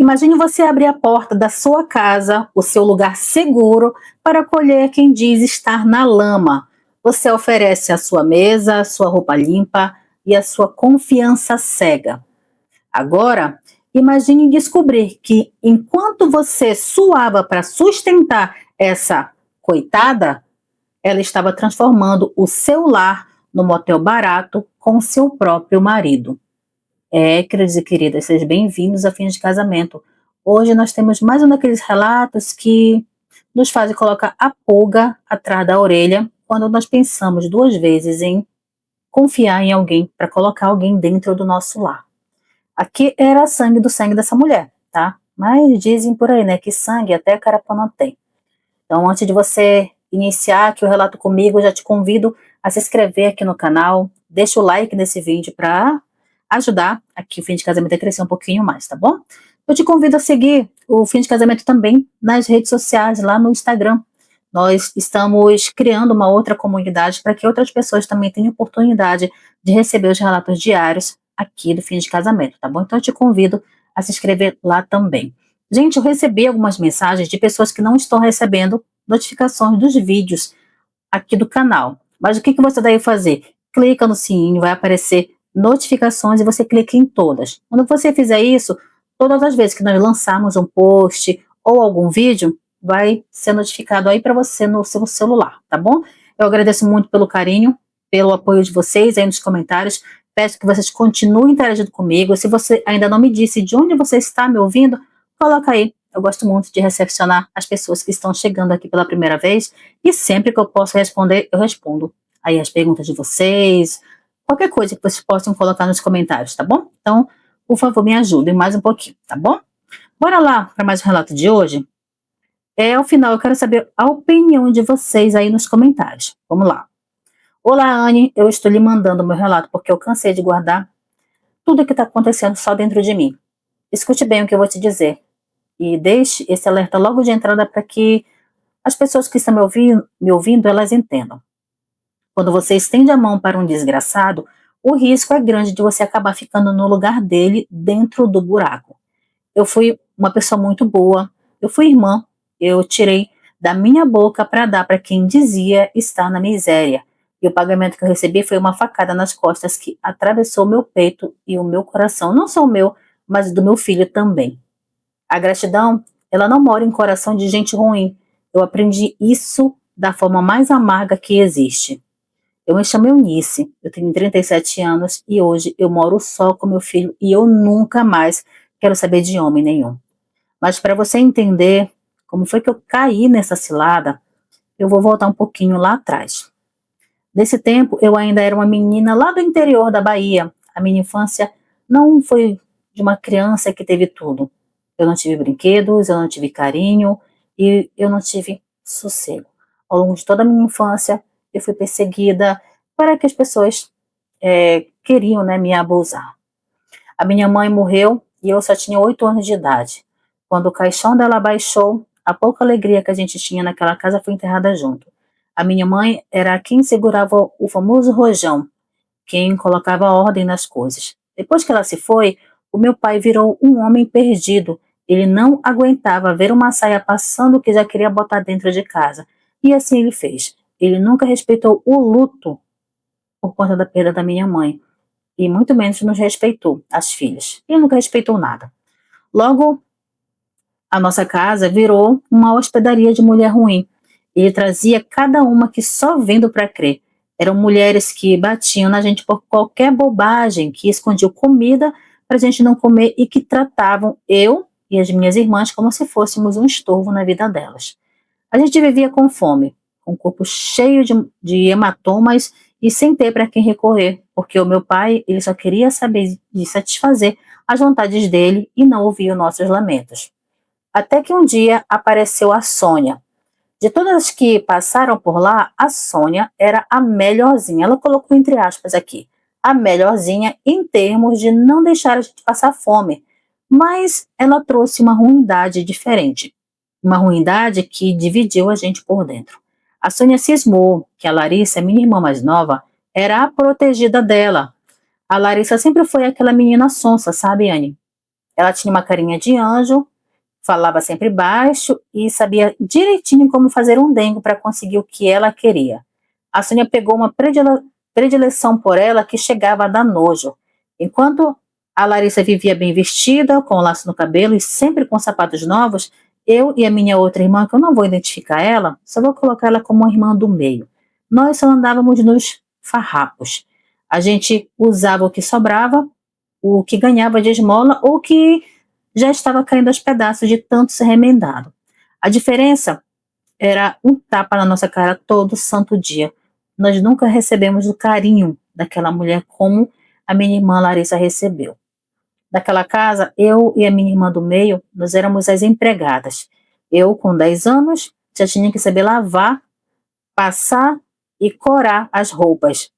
Imagine você abrir a porta da sua casa, o seu lugar seguro, para acolher quem diz estar na lama. Você oferece a sua mesa, a sua roupa limpa e a sua confiança cega. Agora, imagine descobrir que enquanto você suava para sustentar essa coitada, ela estava transformando o seu lar num motel barato com seu próprio marido. Queridos e queridas, sejam bem-vindos a Fins de Casamento. Hoje nós temos mais um daqueles relatos que nos fazem colocar a pulga atrás da orelha quando nós pensamos duas vezes em confiar em alguém para colocar alguém dentro do nosso lar. Aqui era sangue do sangue dessa mulher, tá? Mas dizem por aí, né, que sangue até carapau não tem. Então, antes de você iniciar aqui o relato comigo, eu já te convido a se inscrever aqui no canal, deixa o like nesse vídeo para ajudar aqui o Fim de Casamento a crescer um pouquinho mais, tá bom? Eu te convido a seguir o Fim de Casamento também nas redes sociais, lá no Instagram. Nós estamos criando uma outra comunidade para que outras pessoas também tenham oportunidade de receber os relatos diários aqui do Fim de Casamento, tá bom? Então eu te convido a se inscrever lá também. Gente, eu recebi algumas mensagens de pessoas que não estão recebendo notificações dos vídeos aqui do canal. Mas o que você deve fazer? Clica no sininho, vai aparecer notificações e você clica em todas. Quando você fizer isso, todas as vezes que nós lançarmos um post ou algum vídeo, vai ser notificado aí para você no seu celular, tá bom? Eu agradeço muito pelo carinho, pelo apoio de vocês aí nos comentários. Peço que vocês continuem interagindo comigo. Se você ainda não me disse de onde você está me ouvindo, coloca aí. Eu gosto muito de recepcionar as pessoas que estão chegando aqui pela primeira vez e sempre que eu posso responder, eu respondo aí as perguntas de vocês, qualquer coisa que vocês possam colocar nos comentários, tá bom? Então, por favor, me ajudem mais um pouquinho, tá bom? Bora lá para mais um relato de hoje? Ao final, eu quero saber a opinião de vocês aí nos comentários. Vamos lá. Olá, Anne, eu estou lhe mandando meu relato porque eu cansei de guardar tudo o que está acontecendo só dentro de mim. Escute bem o que eu vou te dizer e deixe esse alerta logo de entrada para que as pessoas que estão me ouvindo, elas entendam. Quando você estende a mão para um desgraçado, o risco é grande de você acabar ficando no lugar dele dentro do buraco. Eu fui uma pessoa muito boa, eu fui irmã, eu tirei da minha boca para dar para quem dizia estar na miséria. E o pagamento que eu recebi foi uma facada nas costas que atravessou meu peito e o meu coração, não só o meu, mas do meu filho também. A gratidão, ela não mora em coração de gente ruim. Eu aprendi isso da forma mais amarga que existe. Eu me chamo Eunice, eu tenho 37 anos e hoje eu moro só com meu filho e eu nunca mais quero saber de homem nenhum. Mas para você entender como foi que eu caí nessa cilada, eu vou voltar um pouquinho lá atrás. Nesse tempo, eu ainda era uma menina lá do interior da Bahia. A minha infância não foi de uma criança que teve tudo. Eu não tive brinquedos, eu não tive carinho e eu não tive sossego. Ao longo de toda a minha infância, eu fui perseguida para que as pessoas queriam, né, me abusar. A minha mãe morreu e eu só tinha 8 anos de idade. Quando o caixão dela baixou, a pouca alegria que a gente tinha naquela casa foi enterrada junto. A minha mãe era quem segurava o famoso rojão, quem colocava ordem nas coisas. Depois que ela se foi, o meu pai virou um homem perdido. Ele não aguentava ver uma saia passando que já queria botar dentro de casa. E assim ele fez. Ele nunca respeitou o luto por conta da perda da minha mãe. E muito menos nos respeitou, as filhas. Ele nunca respeitou nada. Logo, a nossa casa virou uma hospedaria de mulher ruim. Ele trazia cada uma que só vendo para crer. Eram mulheres que batiam na gente por qualquer bobagem, que escondiam comida para a gente não comer e que tratavam eu e as minhas irmãs como se fôssemos um estorvo na vida delas. A gente vivia com fome, com o corpo cheio de hematomas e sem ter para quem recorrer, porque o meu pai ele só queria saber de satisfazer as vontades dele e não ouvia os nossos lamentos. Até que um dia apareceu a Sônia. De todas as que passaram por lá, a Sônia era a melhorzinha. Ela colocou entre aspas aqui, a melhorzinha em termos de não deixar a gente passar fome. Mas ela trouxe uma ruindade diferente. Uma ruindade que dividiu a gente por dentro. A Sônia cismou que a Larissa, minha irmã mais nova, era a protegida dela. A Larissa sempre foi aquela menina sonsa, sabe, Anne? Ela tinha uma carinha de anjo, falava sempre baixo e sabia direitinho como fazer um dengo para conseguir o que ela queria. A Sônia pegou uma predileção por ela que chegava a dar nojo. Enquanto a Larissa vivia bem vestida, com o laço no cabelo e sempre com sapatos novos, eu e a minha outra irmã, que eu não vou identificar ela, só vou colocar ela como uma irmã do meio. Nós só andávamos nos farrapos. A gente usava o que sobrava, o que ganhava de esmola ou que já estava caindo aos pedaços de tanto ser remendado. A diferença era um tapa na nossa cara todo santo dia. Nós nunca recebemos o carinho daquela mulher como a minha irmã Larissa recebeu. Daquela casa, eu e a minha irmã do meio, nós éramos as empregadas. Eu, com 10 anos, já tinha que saber lavar, passar e corar as roupas.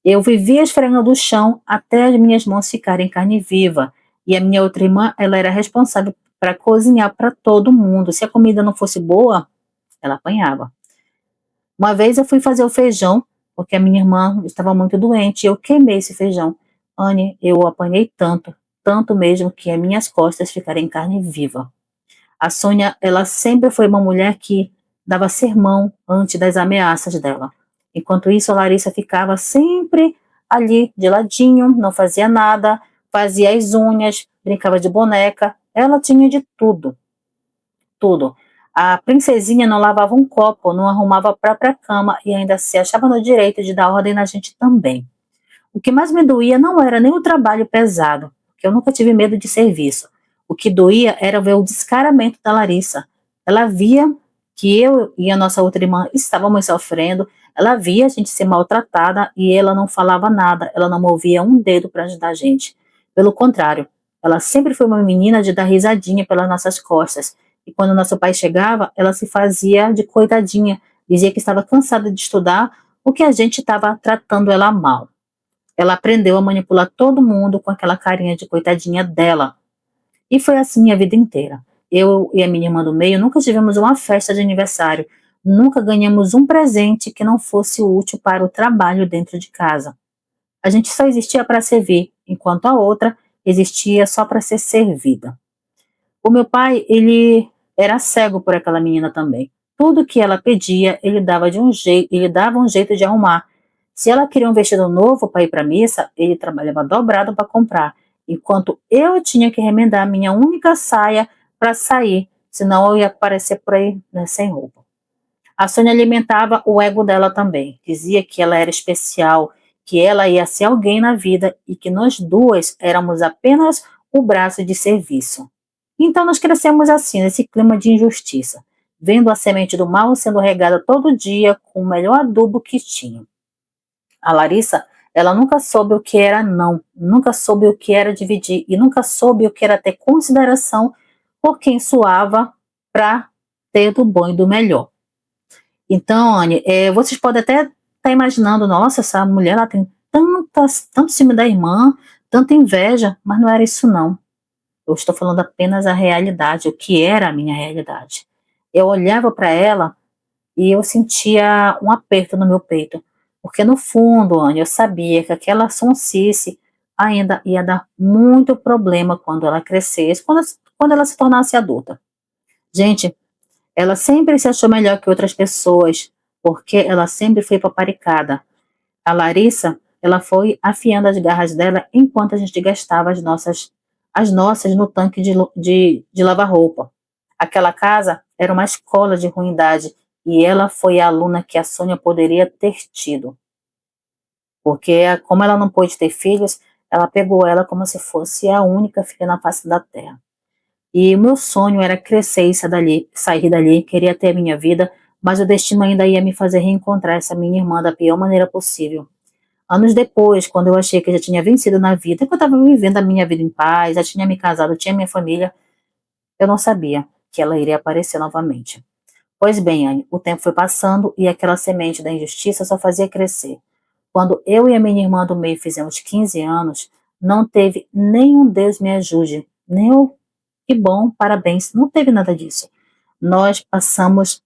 Eu vivia esfregando o chão até as minhas mãos ficarem carne viva. E a minha outra irmã, ela era responsável para cozinhar para todo mundo. Se a comida não fosse boa, ela apanhava. Uma vez eu fui fazer o feijão, porque a minha irmã estava muito doente, e eu queimei esse feijão. Anne, eu apanhei tanto, tanto mesmo, que as minhas costas ficaram em carne viva. A Sônia, ela sempre foi uma mulher que dava sermão antes das ameaças dela. Enquanto isso, a Larissa ficava sempre ali, de ladinho, não fazia nada, fazia as unhas, brincava de boneca. Ela tinha de tudo, tudo. A princesinha não lavava um copo, não arrumava a própria cama e ainda se achava no direito de dar ordem na gente também. O que mais me doía não era nem o trabalho pesado, porque eu nunca tive medo de serviço. O que doía era ver o descaramento da Larissa. Ela via que eu e a nossa outra irmã estávamos sofrendo, ela via a gente ser maltratada e ela não falava nada, ela não movia um dedo para ajudar a gente. Pelo contrário, ela sempre foi uma menina de dar risadinha pelas nossas costas. E quando nosso pai chegava, ela se fazia de coitadinha, dizia que estava cansada de estudar, o que a gente estava tratando ela mal. Ela aprendeu a manipular todo mundo com aquela carinha de coitadinha dela. E foi assim a vida inteira. Eu e a minha irmã do meio nunca tivemos uma festa de aniversário, nunca ganhamos um presente que não fosse útil para o trabalho dentro de casa. A gente só existia para servir, enquanto a outra existia só para ser servida. O meu pai, ele era cego por aquela menina também. Tudo que ela pedia, ele dava ele dava um jeito de arrumar. Se ela queria um vestido novo para ir para a missa, ele trabalhava dobrado para comprar, enquanto eu tinha que remendar a minha única saia para sair, senão eu ia aparecer por aí, né, sem roupa. A Sônia alimentava o ego dela também. Dizia que ela era especial, que ela ia ser alguém na vida e que nós duas éramos apenas o braço de serviço. Então nós crescemos assim, nesse clima de injustiça, vendo a semente do mal sendo regada todo dia com o melhor adubo que tinha. A Larissa, ela nunca soube o que era não, nunca soube o que era dividir e nunca soube o que era ter consideração por quem suava para ter do bom e do melhor. Então, Anne, vocês podem até estar imaginando, nossa, essa mulher ela tem tanto ciúme da irmã, tanta inveja, mas não era isso não. Eu estou falando apenas a realidade, o que era a minha realidade. Eu olhava para ela e eu sentia um aperto no meu peito, porque no fundo, Anne, eu sabia que aquela sonsice ainda ia dar muito problema quando ela crescesse, quando ela se tornasse adulta. Gente, ela sempre se achou melhor que outras pessoas, porque ela sempre foi paparicada. A Larissa, ela foi afiando as garras dela enquanto a gente gastava as nossas no tanque de lavar roupa. Aquela casa era uma escola de ruindade e ela foi a aluna que a Sônia poderia ter tido. Porque, como ela não pôde ter filhos, ela pegou ela como se fosse a única filha na face da terra. E o meu sonho era crescer e sair dali, queria ter a minha vida, mas o destino ainda ia me fazer reencontrar essa minha irmã da pior maneira possível. Anos depois, quando eu achei que eu já tinha vencido na vida, que eu estava vivendo a minha vida em paz, já tinha me casado, tinha minha família, eu não sabia que ela iria aparecer novamente. Pois bem, Anne, o tempo foi passando e aquela semente da injustiça só fazia crescer. Quando eu e a minha irmã do meio fizemos 15 anos, não teve nenhum Deus me ajude, nem eu, que bom, parabéns, não teve nada disso. Nós passamos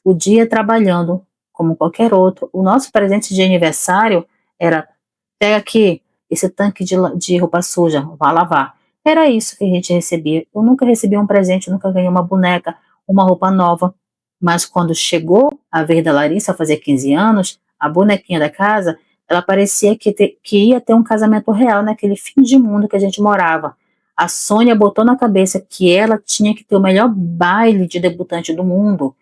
o dia trabalhando, como qualquer outro. O nosso presente de aniversário era, pega aqui esse tanque de roupa suja, vá lavar. Era isso que a gente recebia. Eu nunca recebi um presente, nunca ganhei uma boneca, uma roupa nova. Mas quando chegou a vez da Larissa fazer 15 anos, a bonequinha da casa, ela parecia que ia ter um casamento real naquele fim de mundo que a gente morava. A Sônia botou na cabeça que ela tinha que ter o melhor baile de debutante do mundo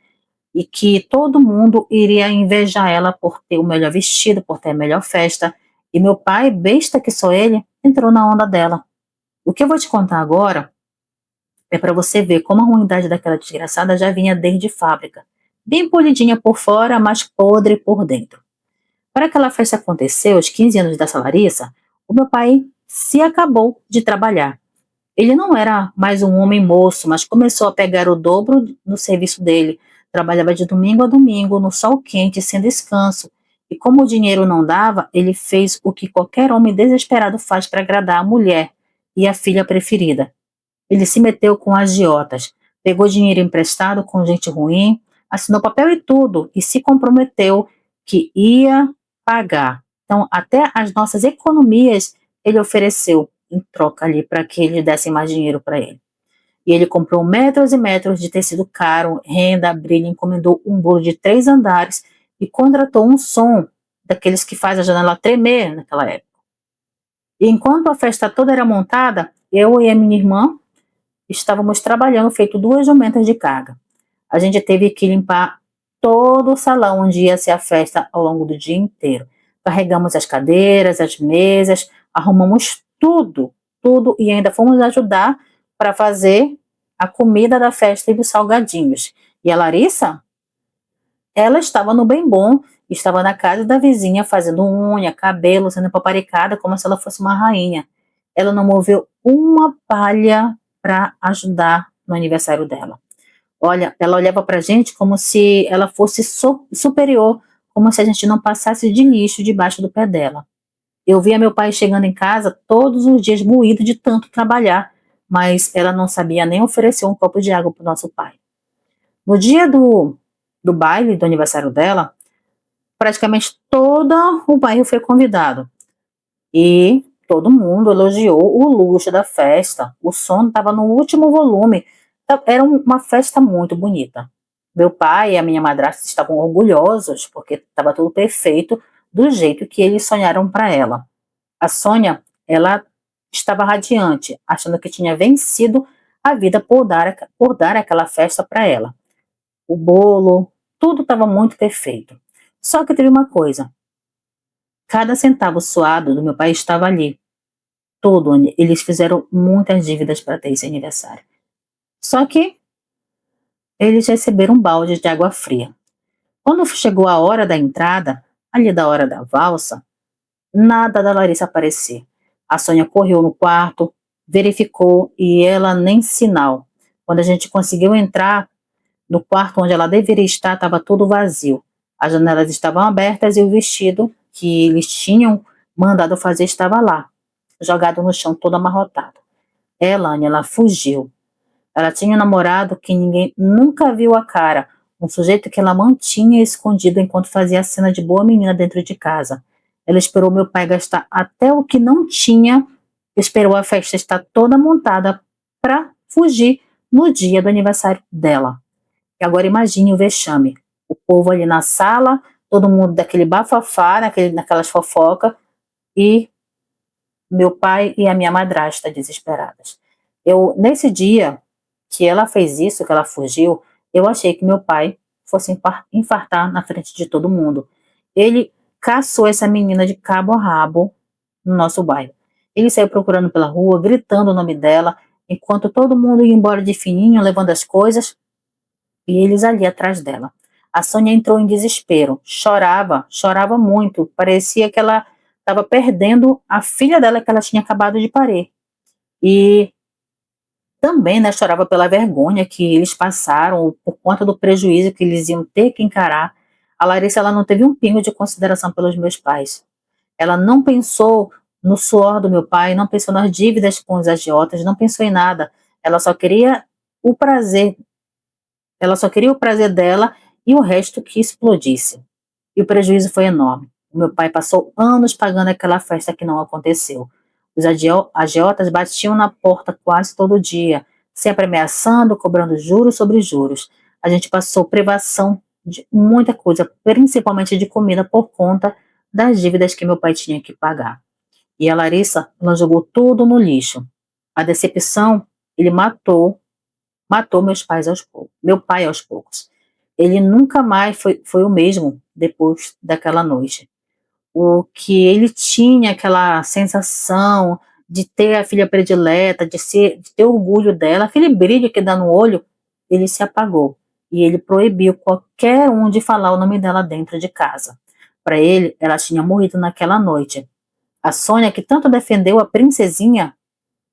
e que todo mundo iria invejar ela por ter o melhor vestido, por ter a melhor festa. E meu pai, besta que sou ele, entrou na onda dela. O que eu vou te contar agora é para você ver como a ruindade daquela desgraçada já vinha desde fábrica. Bem polidinha por fora, mas podre por dentro. Para aquela festa acontecer, aos 15 anos da Larissa, o meu pai se acabou de trabalhar. Ele não era mais um homem moço, mas começou a pegar o dobro no serviço dele. Trabalhava de domingo a domingo, no sol quente, sem descanso. E como o dinheiro não dava, ele fez o que qualquer homem desesperado faz para agradar a mulher e a filha preferida. Ele se meteu com agiotas, pegou dinheiro emprestado com gente ruim, assinou papel e tudo e se comprometeu que ia pagar. Então, até as nossas economias ele ofereceu em troca ali para que eles dessem mais dinheiro para ele. E ele comprou metros e metros de tecido caro, renda, brilho, encomendou um bolo de 3 andares e contratou um som daqueles que faz a janela tremer naquela época. E enquanto a festa toda era montada, eu e a minha irmã estávamos trabalhando feito 2 jumentas de carga. A gente teve que limpar todo o salão onde ia ser a festa ao longo do dia inteiro. Carregamos as cadeiras, as mesas, arrumamos tudo, tudo e ainda fomos ajudar para fazer a comida da festa e dos salgadinhos. E a Larissa, ela estava no bem bom, estava na casa da vizinha fazendo unha, cabelo, sendo paparicada como se ela fosse uma rainha. Ela não moveu uma palha para ajudar no aniversário dela. Olha, ela olhava para a gente como se ela fosse superior, como se a gente não passasse de lixo debaixo do pé dela. Eu via meu pai chegando em casa todos os dias moído de tanto trabalhar, mas ela não sabia nem oferecer um copo de água para o nosso pai. No dia do baile, do aniversário dela, praticamente todo o bairro foi convidado. E todo mundo elogiou o luxo da festa. O som estava no último volume. Era uma festa muito bonita. Meu pai e a minha madrasta estavam orgulhosos porque estava tudo perfeito do jeito que eles sonharam para ela. A Sônia, ela estava radiante, achando que tinha vencido a vida por dar aquela festa para ela. O bolo, tudo estava muito perfeito. Só que teve uma coisa. Cada centavo suado do meu pai estava ali. Todo. Eles fizeram muitas dívidas para ter esse aniversário. Só que eles receberam um balde de água fria. Quando chegou a hora da entrada, ali da hora da valsa, nada da Larissa aparecer. A Sônia correu no quarto, verificou e ela nem sinal. Quando a gente conseguiu entrar no quarto onde ela deveria estar, estava tudo vazio. As janelas estavam abertas e o vestido que eles tinham mandado fazer estava lá, jogado no chão todo amarrotado. Ela fugiu. Ela tinha um namorado que ninguém nunca viu a cara, um sujeito que ela mantinha escondido enquanto fazia a cena de boa menina dentro de casa. Ela esperou meu pai gastar até o que não tinha, esperou a festa estar toda montada para fugir no dia do aniversário dela. E agora imagine o vexame. O povo ali na sala, todo mundo daquele bafafá, naquelas fofocas, e meu pai e a minha madrasta desesperadas. Nesse dia que ela fez isso, que ela fugiu, eu achei que meu pai fosse infartar na frente de todo mundo. Ele caçou essa menina de cabo a rabo no nosso bairro. Ele saiu procurando pela rua, gritando o nome dela, enquanto todo mundo ia embora de fininho, levando as coisas, e eles ali atrás dela. A Sônia entrou em desespero, chorava muito, parecia que ela estava perdendo a filha dela que ela tinha acabado de parir. E também, né, chorava pela vergonha que eles passaram, por conta do prejuízo que eles iam ter que encarar. A Larissa, ela não teve um pingo de consideração pelos meus pais. Ela não pensou no suor do meu pai, não pensou nas dívidas com os agiotas, não pensou em nada. Ela só queria o prazer dela e o resto que explodisse. E o prejuízo foi enorme. O meu pai passou anos pagando aquela festa que não aconteceu. Os agiotas batiam na porta quase todo dia, sempre ameaçando, cobrando juros sobre juros. A gente passou privação de muita coisa, principalmente de comida, por conta das dívidas que meu pai tinha que pagar. E a Larissa, ela jogou tudo no lixo. A decepção, ele matou meu pai aos poucos. Ele nunca mais foi o mesmo depois daquela noite. O que ele tinha, aquela sensação de ter a filha predileta, de ter orgulho dela, aquele brilho que dá no olho, ele se apagou. E ele proibiu qualquer um de falar o nome dela dentro de casa. Para ele, ela tinha morrido naquela noite. A Sônia, que tanto defendeu a princesinha,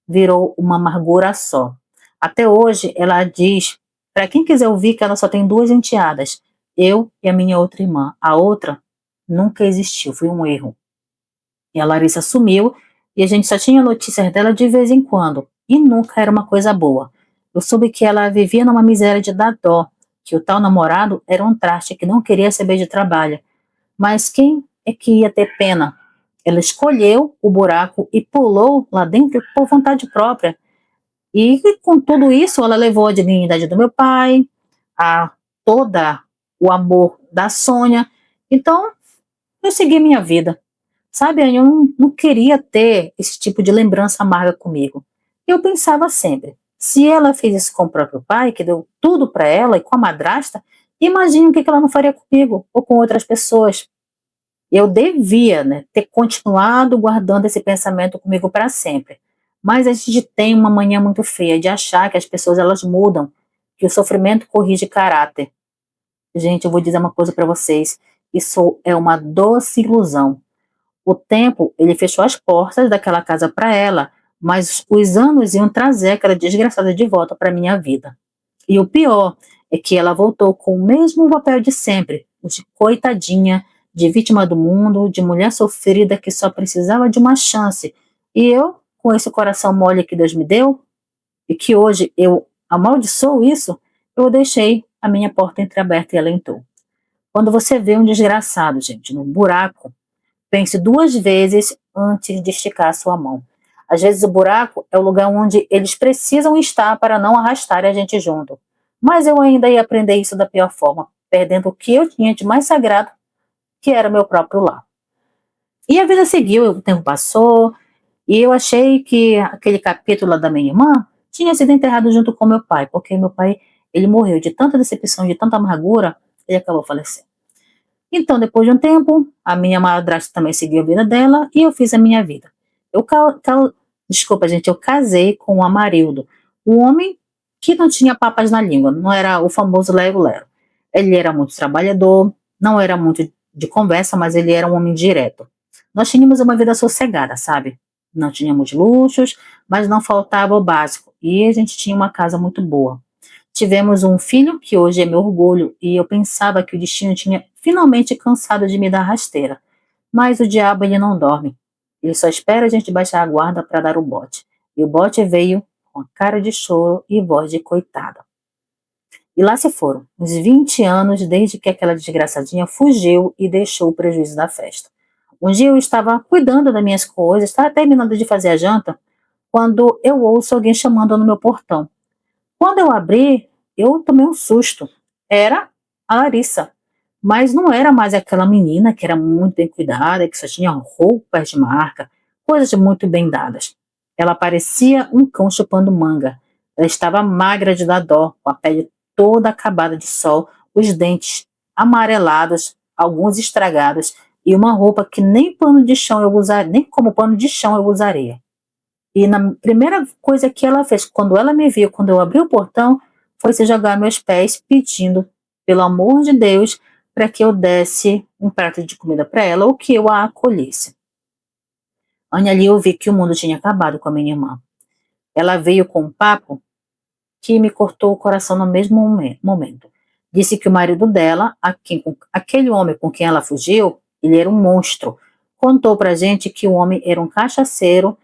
virou uma amargura só. Até hoje, ela diz, para quem quiser ouvir, que ela só tem duas enteadas, eu e a minha outra irmã. A outra nunca existiu, foi um erro. E a Larissa sumiu e a gente só tinha notícias dela de vez em quando, e nunca era uma coisa boa. Eu soube que ela vivia numa miséria de dar dó, que o tal namorado era um traste que não queria saber de trabalho. Mas quem é que ia ter pena? Ela escolheu o buraco e pulou lá dentro por vontade própria. E com tudo isso, ela levou a dignidade do meu pai, a toda o amor da Sônia. Então, eu segui minha vida. Sabe, Anny, eu não queria ter esse tipo de lembrança amarga comigo. Eu pensava sempre, se ela fez isso com o próprio pai, que deu tudo para ela, e com a madrasta, imagine o que ela não faria comigo ou com outras pessoas. Eu devia, né, ter continuado guardando esse pensamento comigo para sempre. Mas a gente tem uma mania muito feia de achar que as pessoas elas mudam, que o sofrimento corrige caráter. Gente, eu vou dizer uma coisa para vocês, isso é uma doce ilusão. O tempo, ele fechou as portas daquela casa para ela, mas os anos iam trazer aquela desgraçada de volta para minha vida. E o pior é que ela voltou com o mesmo papel de sempre, o de coitadinha, de vítima do mundo, de mulher sofrida que só precisava de uma chance. E eu, com esse coração mole que Deus me deu, e que hoje eu amaldiçoo isso, eu deixei a minha porta entreaberta e ela entrou. Quando você vê um desgraçado, gente, num buraco, pense duas vezes antes de esticar a sua mão. Às vezes o buraco é o lugar onde eles precisam estar para não arrastar a gente junto. Mas eu ainda ia aprender isso da pior forma, perdendo o que eu tinha de mais sagrado, que era o meu próprio lar. E a vida seguiu, o tempo passou, e eu achei que aquele capítulo da minha irmã tinha sido enterrado junto com meu pai, porque meu pai, ele morreu de tanta decepção, de tanta amargura, ele acabou falecendo. Então, depois de um tempo, a minha madrasta também seguiu a vida dela e eu fiz a minha vida. Desculpa, gente, eu casei com o Amarildo, um homem que não tinha papas na língua, não era o famoso lero-lero. Ele era muito trabalhador, não era muito de conversa, mas ele era um homem direto. Nós tínhamos uma vida sossegada, sabe? Não tínhamos luxos, mas não faltava o básico. E a gente tinha uma casa muito boa. Tivemos um filho, que hoje é meu orgulho, e eu pensava que o destino tinha finalmente cansado de me dar rasteira. Mas o diabo, ele não dorme. Ele só espera a gente baixar a guarda para dar o bote. E o bote veio com a cara de choro e voz de coitada. E lá se foram, uns 20 anos desde que aquela desgraçadinha fugiu e deixou o prejuízo da festa. Um dia eu estava cuidando das minhas coisas, estava terminando de fazer a janta, quando eu ouço alguém chamando no meu portão. Quando eu abri, eu tomei um susto. Era a Larissa. Mas não era mais aquela menina que era muito bem cuidada, que só tinha roupas de marca, coisas muito bem dadas. Ela parecia um cão chupando manga. Ela estava magra de dar dó, com a pele toda acabada de sol, os dentes amarelados, alguns estragados, e uma roupa que nem pano de chão eu usaria, nem como pano de chão eu usaria. E na primeira coisa que ela fez, quando ela me viu, quando eu abri o portão, foi se jogar aos meus pés, pedindo, pelo amor de Deus, para que eu desse um prato de comida para ela ou que eu a acolhesse. Anny, ali eu vi que o mundo tinha acabado com a minha irmã. Ela veio com um papo que me cortou o coração no mesmo momento. Disse que o marido dela, aquele homem com quem ela fugiu, ele era um monstro. Contou pra gente que o homem era um cachaceiro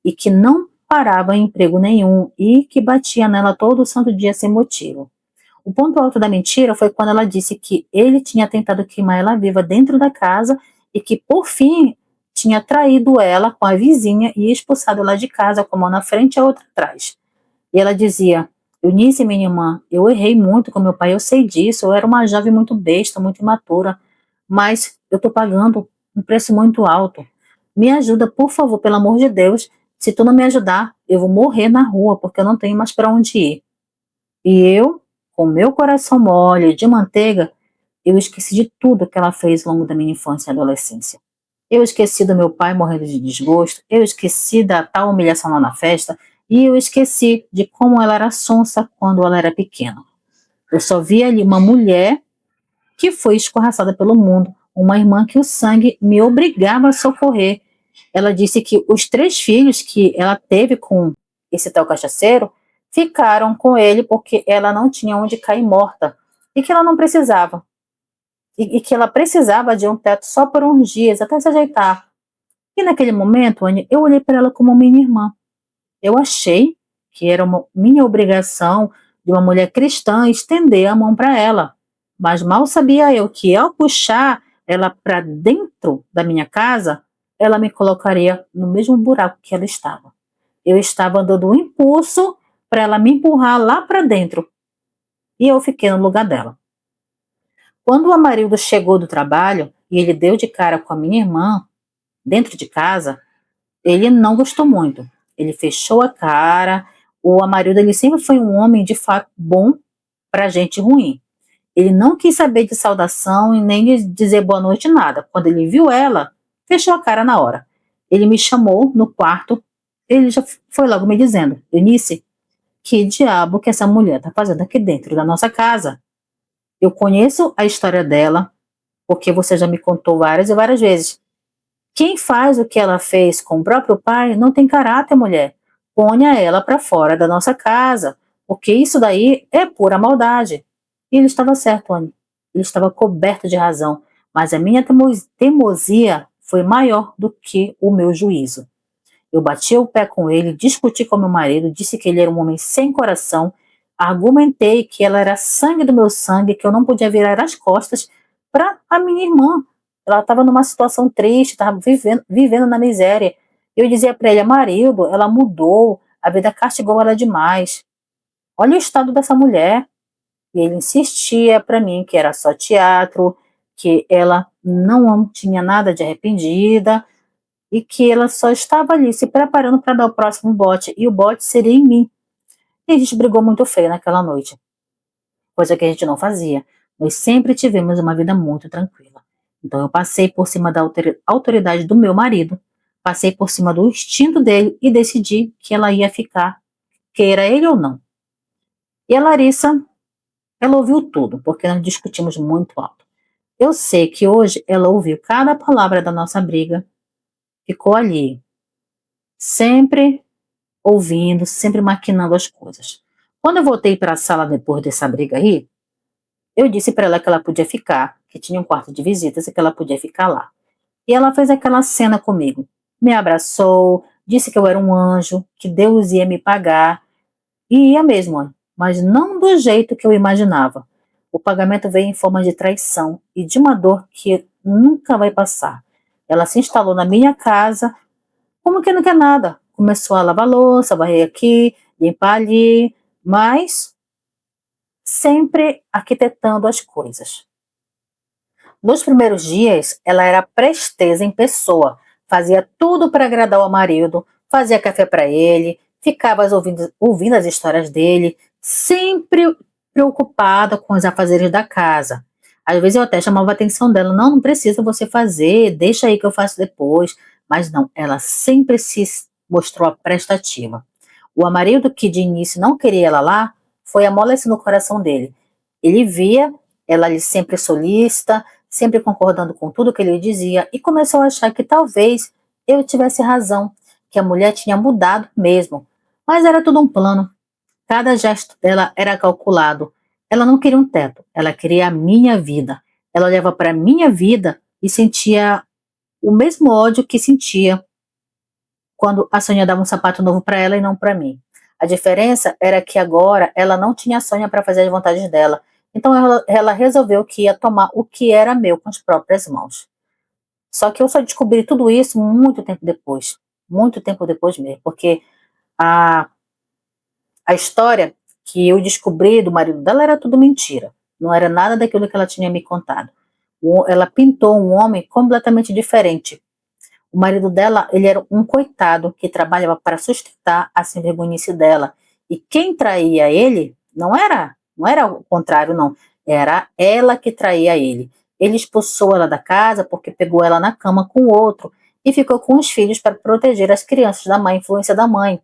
e que não parava em emprego nenhum e que batia nela todo santo dia sem motivo. O ponto alto da mentira foi quando ela disse que ele tinha tentado queimar ela viva dentro da casa e que, por fim, tinha traído ela com a vizinha e expulsado ela de casa com uma na frente e a outra atrás. E ela dizia: Eunice, minha irmã, eu errei muito com meu pai, eu sei disso, eu era uma jovem muito besta, muito imatura, mas eu estou pagando um preço muito alto. Me ajuda, por favor, pelo amor de Deus. Se tu não me ajudar, eu vou morrer na rua, porque eu não tenho mais para onde ir. E eu, com meu coração mole, de manteiga, eu esqueci de tudo que ela fez ao longo da minha infância e adolescência. Eu esqueci do meu pai morrendo de desgosto, eu esqueci da tal humilhação lá na festa, e eu esqueci de como ela era sonsa quando ela era pequena. Eu só vi ali uma mulher que foi escorraçada pelo mundo, uma irmã que o sangue me obrigava a socorrer. Ela disse que os 3 filhos que ela teve com esse tal cachaceiro ficaram com ele porque ela não tinha onde cair morta e que ela não precisava. E que ela precisava de um teto só por uns dias até se ajeitar. E naquele momento, Anne, eu olhei para ela como minha irmã. Eu achei que era minha obrigação de uma mulher cristã estender a mão para ela. Mas mal sabia eu que ao puxar ela para dentro da minha casa, ela me colocaria no mesmo buraco que ela estava. Eu estava dando um impulso para ela me empurrar lá para dentro. E eu fiquei no lugar dela. Quando o Amarildo chegou do trabalho e ele deu de cara com a minha irmã, dentro de casa, ele não gostou muito. Ele fechou a cara. O Amarildo, ele sempre foi um homem, de fato, bom para gente ruim. Ele não quis saber de saudação e nem de dizer boa noite, nada. Quando ele viu ela, fechou a cara na hora. Ele me chamou no quarto, ele já foi logo me dizendo: Eunice, que diabo que essa mulher está fazendo aqui dentro da nossa casa? Eu conheço a história dela, porque você já me contou várias e várias vezes. Quem faz o que ela fez com o próprio pai não tem caráter, mulher. Ponha ela para fora da nossa casa, porque isso daí é pura maldade. E ele estava certo, Anne. Ele estava coberto de razão, mas a minha teimosia foi maior do que o meu juízo. Eu bati o pé com ele, discuti com meu marido, disse que ele era um homem sem coração, argumentei que ela era sangue do meu sangue, que eu não podia virar as costas para a minha irmã. Ela estava numa situação triste, estava vivendo na miséria. Eu dizia para ele: Amarildo, ela mudou, a vida castigou ela demais. Olha o estado dessa mulher. E ele insistia para mim que era só teatro, que ela não tinha nada de arrependida e que ela só estava ali se preparando para dar o próximo bote, e o bote seria em mim. E a gente brigou muito feio naquela noite, coisa que a gente não fazia. Nós sempre tivemos uma vida muito tranquila. Então eu passei por cima da autoridade do meu marido, passei por cima do instinto dele e decidi que ela ia ficar, queira ele ou não. E a Larissa, ela ouviu tudo, porque nós discutimos muito alto. Eu sei que hoje ela ouviu cada palavra da nossa briga, ficou ali, sempre ouvindo, sempre maquinando as coisas. Quando eu voltei para a sala depois dessa briga aí, eu disse para ela que ela podia ficar, que tinha um quarto de visitas e que ela podia ficar lá. E ela fez aquela cena comigo. Me abraçou, disse que eu era um anjo, que Deus ia me pagar. E ia mesmo, mas não do jeito que eu imaginava. O pagamento veio em forma de traição e de uma dor que nunca vai passar. Ela se instalou na minha casa, como que não quer nada. Começou a lavar louça, varrer aqui, limpar ali, mas sempre arquitetando as coisas. Nos primeiros dias, ela era presteza em pessoa, fazia tudo para agradar o marido, fazia café para ele, ficava ouvindo as histórias dele, sempre preocupada com os afazeres da casa. Às vezes eu até chamava a atenção dela: não, não precisa você fazer, deixa aí que eu faço depois. Mas não, ela sempre se mostrou prestativa. O Amarildo, que de início não queria ela lá, foi amolecendo o coração dele. Ele via ela ali sempre solícita, sempre concordando com tudo que ele dizia, e começou a achar que talvez eu tivesse razão, que a mulher tinha mudado mesmo. Mas era tudo um plano. Cada gesto dela era calculado. Ela não queria um teto, ela queria a minha vida. Ela olhava para a minha vida e sentia o mesmo ódio que sentia quando a Sônia dava um sapato novo para ela e não para mim. A diferença era que agora ela não tinha a Sônia para fazer as vontades dela. Então ela resolveu que ia tomar o que era meu com as próprias mãos. Só que eu só descobri tudo isso muito tempo depois mesmo, porque a, a história que eu descobri do marido dela era tudo mentira, não era nada daquilo que ela tinha me contado. Ela pintou um homem completamente diferente. O marido dela, ele era um coitado que trabalhava para sustentar a sem vergonhice dela. E quem traía ele não era o contrário, não. Era ela que traía ele. Ele expulsou ela da casa porque pegou ela na cama com o outro e ficou com os filhos para proteger as crianças da má influência da mãe.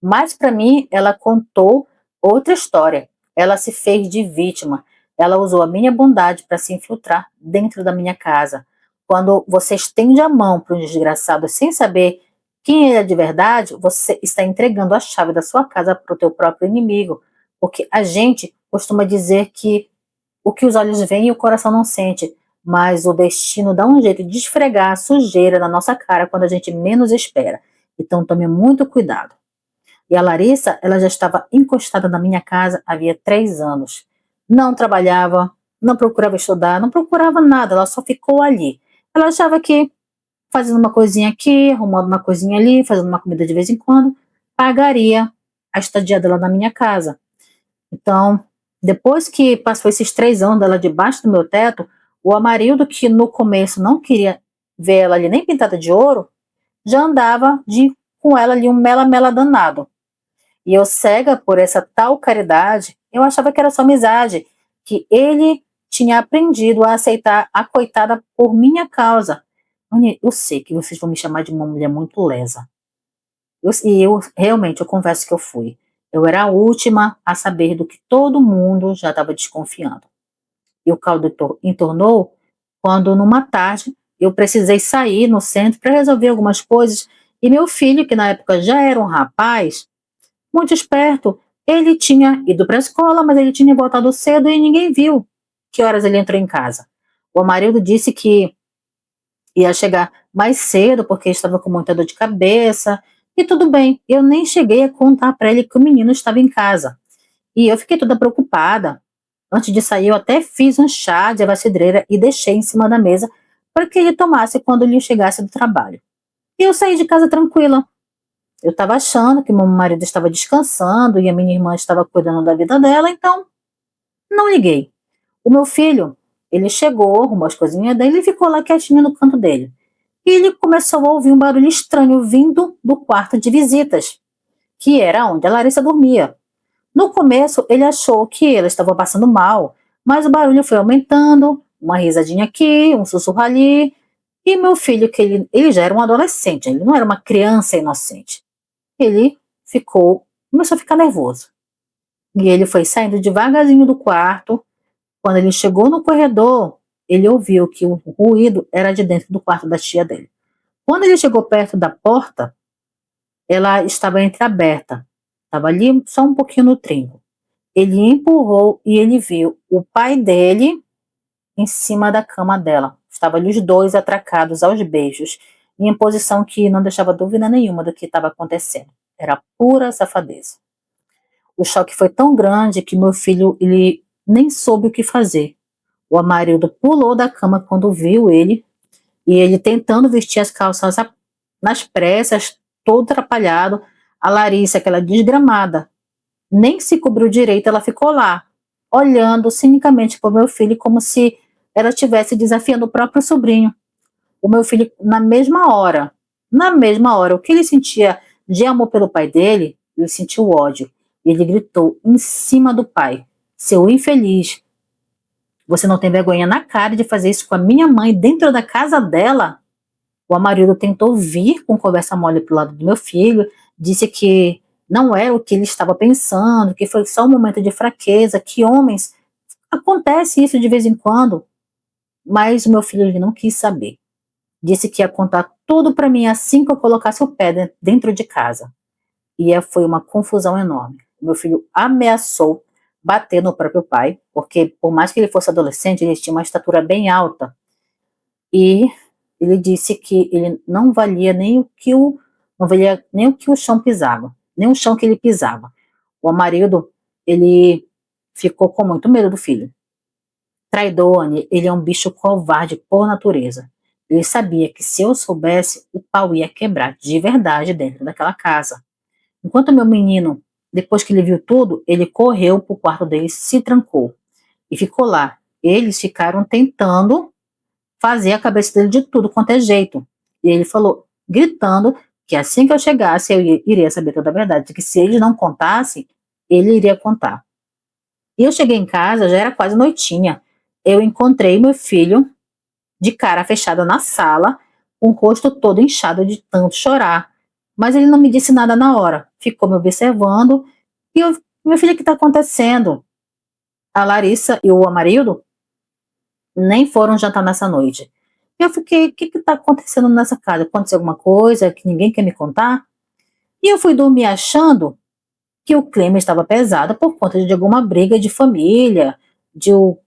Mas para mim, ela contou outra história. Ela se fez de vítima. Ela usou a minha bondade para se infiltrar dentro da minha casa. Quando você estende a mão para um desgraçado sem saber quem ele é de verdade, você está entregando a chave da sua casa para o teu próprio inimigo. Porque a gente costuma dizer que o que os olhos veem e o coração não sente, mas o destino dá um jeito de esfregar a sujeira na nossa cara quando a gente menos espera. Então tome muito cuidado. E a Larissa, ela já estava encostada na minha casa havia 3 anos. Não trabalhava, não procurava estudar, não procurava nada, ela só ficou ali. Ela achava que fazendo uma coisinha aqui, arrumando uma coisinha ali, fazendo uma comida de vez em quando, pagaria a estadia dela na minha casa. Então, depois que passou esses 3 anos dela debaixo do meu teto, o Amarildo, que no começo não queria ver ela ali nem pintada de ouro, já andava com ela ali um mela-mela danado. E eu, cega por essa tal caridade, eu achava que era só amizade, que ele tinha aprendido a aceitar a coitada por minha causa. Eu sei que vocês vão me chamar de uma mulher muito lesa. E eu realmente, eu confesso que eu fui. Eu era a última a saber do que todo mundo já estava desconfiando. E o caldo entornou quando, numa tarde, eu precisei sair no centro para resolver algumas coisas, e meu filho, que na época já era um rapaz, muito esperto, ele tinha ido para a escola, mas ele tinha voltado cedo e ninguém viu que horas ele entrou em casa. O marido disse que ia chegar mais cedo porque estava com muita dor de cabeça. E tudo bem, eu nem cheguei a contar para ele que o menino estava em casa. E eu fiquei toda preocupada. Antes de sair, eu até fiz um chá de erva cidreira e deixei em cima da mesa para que ele tomasse quando ele chegasse do trabalho. E eu saí de casa tranquila. Eu estava achando que meu marido estava descansando e a minha irmã estava cuidando da vida dela, então não liguei. O meu filho, ele chegou, arrumou as coisinhas dele e ficou lá quietinho no canto dele. E ele começou a ouvir um barulho estranho vindo do quarto de visitas, que era onde a Larissa dormia. No começo, ele achou que ela estava passando mal, mas o barulho foi aumentando, uma risadinha aqui, um sussurro ali. E meu filho, que ele já era um adolescente, ele não era uma criança inocente. Ele começou a ficar nervoso. E ele foi saindo devagarzinho do quarto. Quando ele chegou no corredor, ele ouviu que o ruído era de dentro do quarto da tia dele. Quando ele chegou perto da porta, ela estava entreaberta. Estava ali só um pouquinho no trinco. Ele empurrou e ele viu o pai dele em cima da cama dela. Estavam ali os dois atracados aos beijos, em posição que não deixava dúvida nenhuma do que estava acontecendo. Era pura safadeza. O choque foi tão grande que meu filho, ele nem soube o que fazer. O Amarildo pulou da cama quando viu ele, e ele tentando vestir as calças nas pressas, todo atrapalhado. A Larissa, aquela desgramada, nem se cobriu direito, ela ficou lá, olhando cinicamente para o meu filho, como se ela estivesse desafiando o próprio sobrinho. O meu filho, na mesma hora, o que ele sentia de amor pelo pai dele, ele sentiu ódio. Ele gritou em cima do pai: seu infeliz, você não tem vergonha na cara de fazer isso com a minha mãe dentro da casa dela? O Amarildo tentou vir com conversa mole pro lado do meu filho, disse que não era o que ele estava pensando, que foi só um momento de fraqueza, que homens, acontece isso de vez em quando, mas o meu filho, ele não quis saber. Disse que ia contar tudo para mim assim que eu colocasse o pé dentro de casa. E foi uma confusão enorme. Meu filho ameaçou bater no próprio pai, porque por mais que ele fosse adolescente, ele tinha uma estatura bem alta. E ele disse que ele não valia nem o que o chão pisava, nem o chão que ele pisava. O Amarildo, ele ficou com muito medo do filho. Traidor, ele é um bicho covarde por natureza. Ele sabia que se eu soubesse, o pau ia quebrar de verdade dentro daquela casa. Enquanto meu menino, depois que ele viu tudo, ele correu para o quarto dele, se trancou e ficou lá. Eles ficaram tentando fazer a cabeça dele de tudo quanto é jeito. E ele falou, gritando, que assim que eu chegasse, eu iria saber toda a verdade, que se eles não contassem, ele iria contar. E eu cheguei em casa, já era quase noitinha. Eu encontrei meu filho de cara fechada na sala, com o rosto todo inchado de tanto chorar. Mas ele não me disse nada na hora. Ficou me observando. E eu, meu filho, o que está acontecendo? A Larissa e o Amarildo nem foram jantar nessa noite. Eu fiquei, o que está acontecendo nessa casa? Aconteceu alguma coisa que ninguém quer me contar? E eu fui dormir achando que o clima estava pesado por conta de alguma briga de família, de o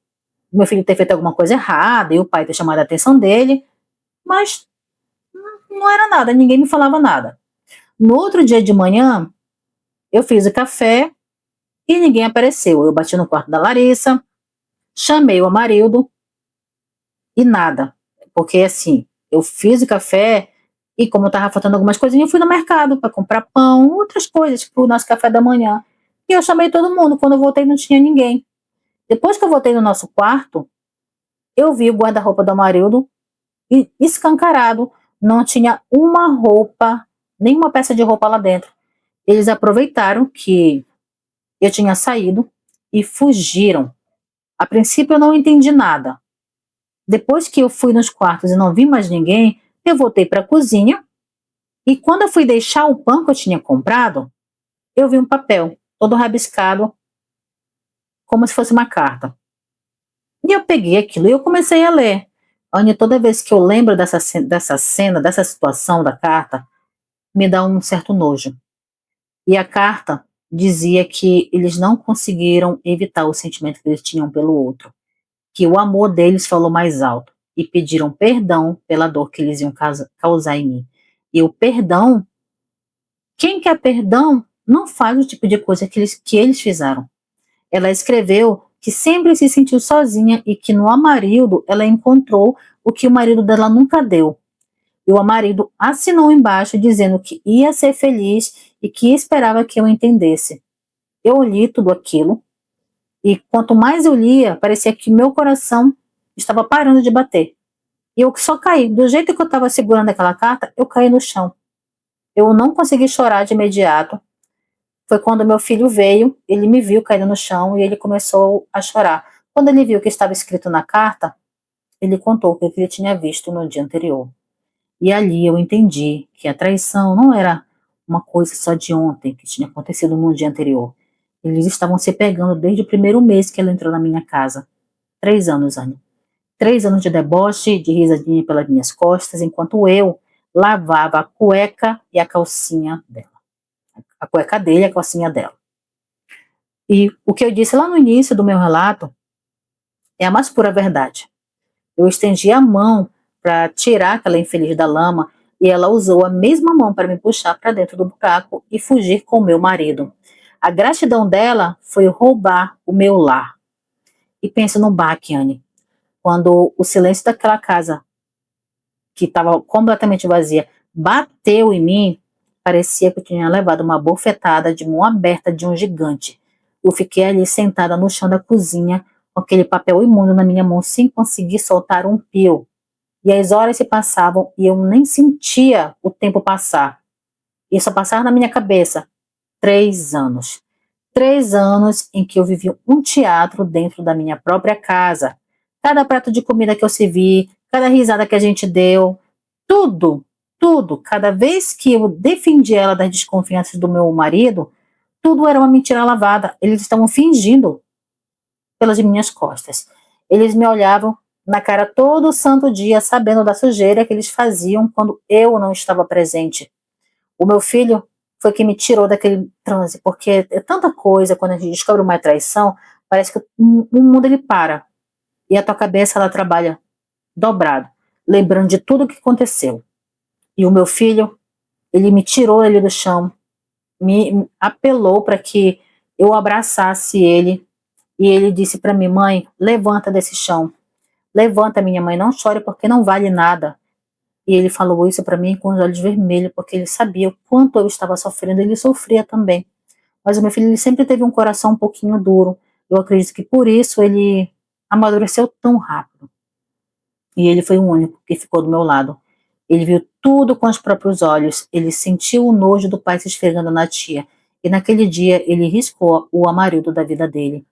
meu filho ter feito alguma coisa errada e o pai ter chamado a atenção dele, mas não era nada, ninguém me falava nada. No outro dia de manhã, eu fiz o café e ninguém apareceu. Eu bati no quarto da Larissa, chamei o Amarildo e nada. Porque assim, eu fiz o café e como estava faltando algumas coisinhas, eu fui no mercado para comprar pão, outras coisas para o nosso café da manhã. E eu chamei todo mundo. Quando eu voltei, não tinha ninguém. Depois que eu voltei no nosso quarto, eu vi o guarda-roupa do Amarildo escancarado. Não tinha uma roupa, nenhuma peça de roupa lá dentro. Eles aproveitaram que eu tinha saído e fugiram. A princípio eu não entendi nada. Depois que eu fui nos quartos e não vi mais ninguém, eu voltei para a cozinha e quando eu fui deixar o pão que eu tinha comprado, eu vi um papel todo rabiscado, como se fosse uma carta. E eu peguei aquilo e eu comecei a ler. Anne, toda vez que eu lembro dessa cena, dessa situação da carta, me dá um certo nojo. E a carta dizia que eles não conseguiram evitar o sentimento que eles tinham pelo outro, que o amor deles falou mais alto e pediram perdão pela dor que eles iam causar em mim. E o perdão, quem quer perdão não faz o tipo de coisa que eles fizeram. Ela escreveu que sempre se sentiu sozinha e que no Amarildo ela encontrou o que o marido dela nunca deu. E o Amarildo assinou embaixo dizendo que ia ser feliz e que esperava que eu entendesse. Eu li tudo aquilo e quanto mais eu lia, parecia que meu coração estava parando de bater. E eu só caí. Do jeito que eu estava segurando aquela carta, eu caí no chão. Eu não consegui chorar de imediato. Foi quando meu filho veio, ele me viu caído no chão e ele começou a chorar. Quando ele viu o que estava escrito na carta, ele contou o que ele tinha visto no dia anterior. E ali eu entendi que a traição não era uma coisa só de ontem, que tinha acontecido no dia anterior. Eles estavam se pegando desde o primeiro mês que ela entrou na minha casa. 3 anos, Anne. 3 anos de deboche, de risadinha pelas minhas costas, enquanto eu lavava a cueca e a calcinha dela. A cueca dele e a calcinha dela. E o que eu disse lá no início do meu relato é a mais pura verdade. Eu estendi a mão para tirar aquela infeliz da lama e ela usou a mesma mão para me puxar para dentro do buraco e fugir com o meu marido. A gratidão dela foi roubar o meu lar. E penso no baque, Anne, quando o silêncio daquela casa, que estava completamente vazia, bateu em mim, parecia que eu tinha levado uma bofetada de mão aberta de um gigante. Eu fiquei ali sentada no chão da cozinha, com aquele papel imundo na minha mão, sem conseguir soltar um pio. E as horas se passavam e eu nem sentia o tempo passar. E só passava na minha cabeça 3 anos. 3 anos em que eu vivi um teatro dentro da minha própria casa. Cada prato de comida que eu servi, cada risada que a gente deu, tudo, tudo. Cada vez que eu defendi ela das desconfianças do meu marido, tudo era uma mentira lavada. Eles estavam fingindo pelas minhas costas. Eles me olhavam na cara todo santo dia, sabendo da sujeira que eles faziam quando eu não estava presente. O meu filho foi que me tirou daquele transe, porque é tanta coisa, quando a gente descobre uma traição, parece que o mundo ele para. E a tua cabeça ela trabalha dobrado, lembrando de tudo o que aconteceu. E o meu filho, ele me tirou ele do chão, me apelou para que eu abraçasse ele, e ele disse para mim: mãe, levanta desse chão. Levanta, minha mãe, não chore porque não vale nada. E ele falou isso para mim com os olhos vermelhos, porque ele sabia o quanto eu estava sofrendo, ele sofria também. Mas o meu filho ele sempre teve um coração um pouquinho duro. Eu acredito que por isso ele amadureceu tão rápido. E ele foi o único que ficou do meu lado. Ele viu tudo com os próprios olhos. Ele sentiu o nojo do pai se esfregando na tia. E naquele dia ele riscou o amarildo da vida dele.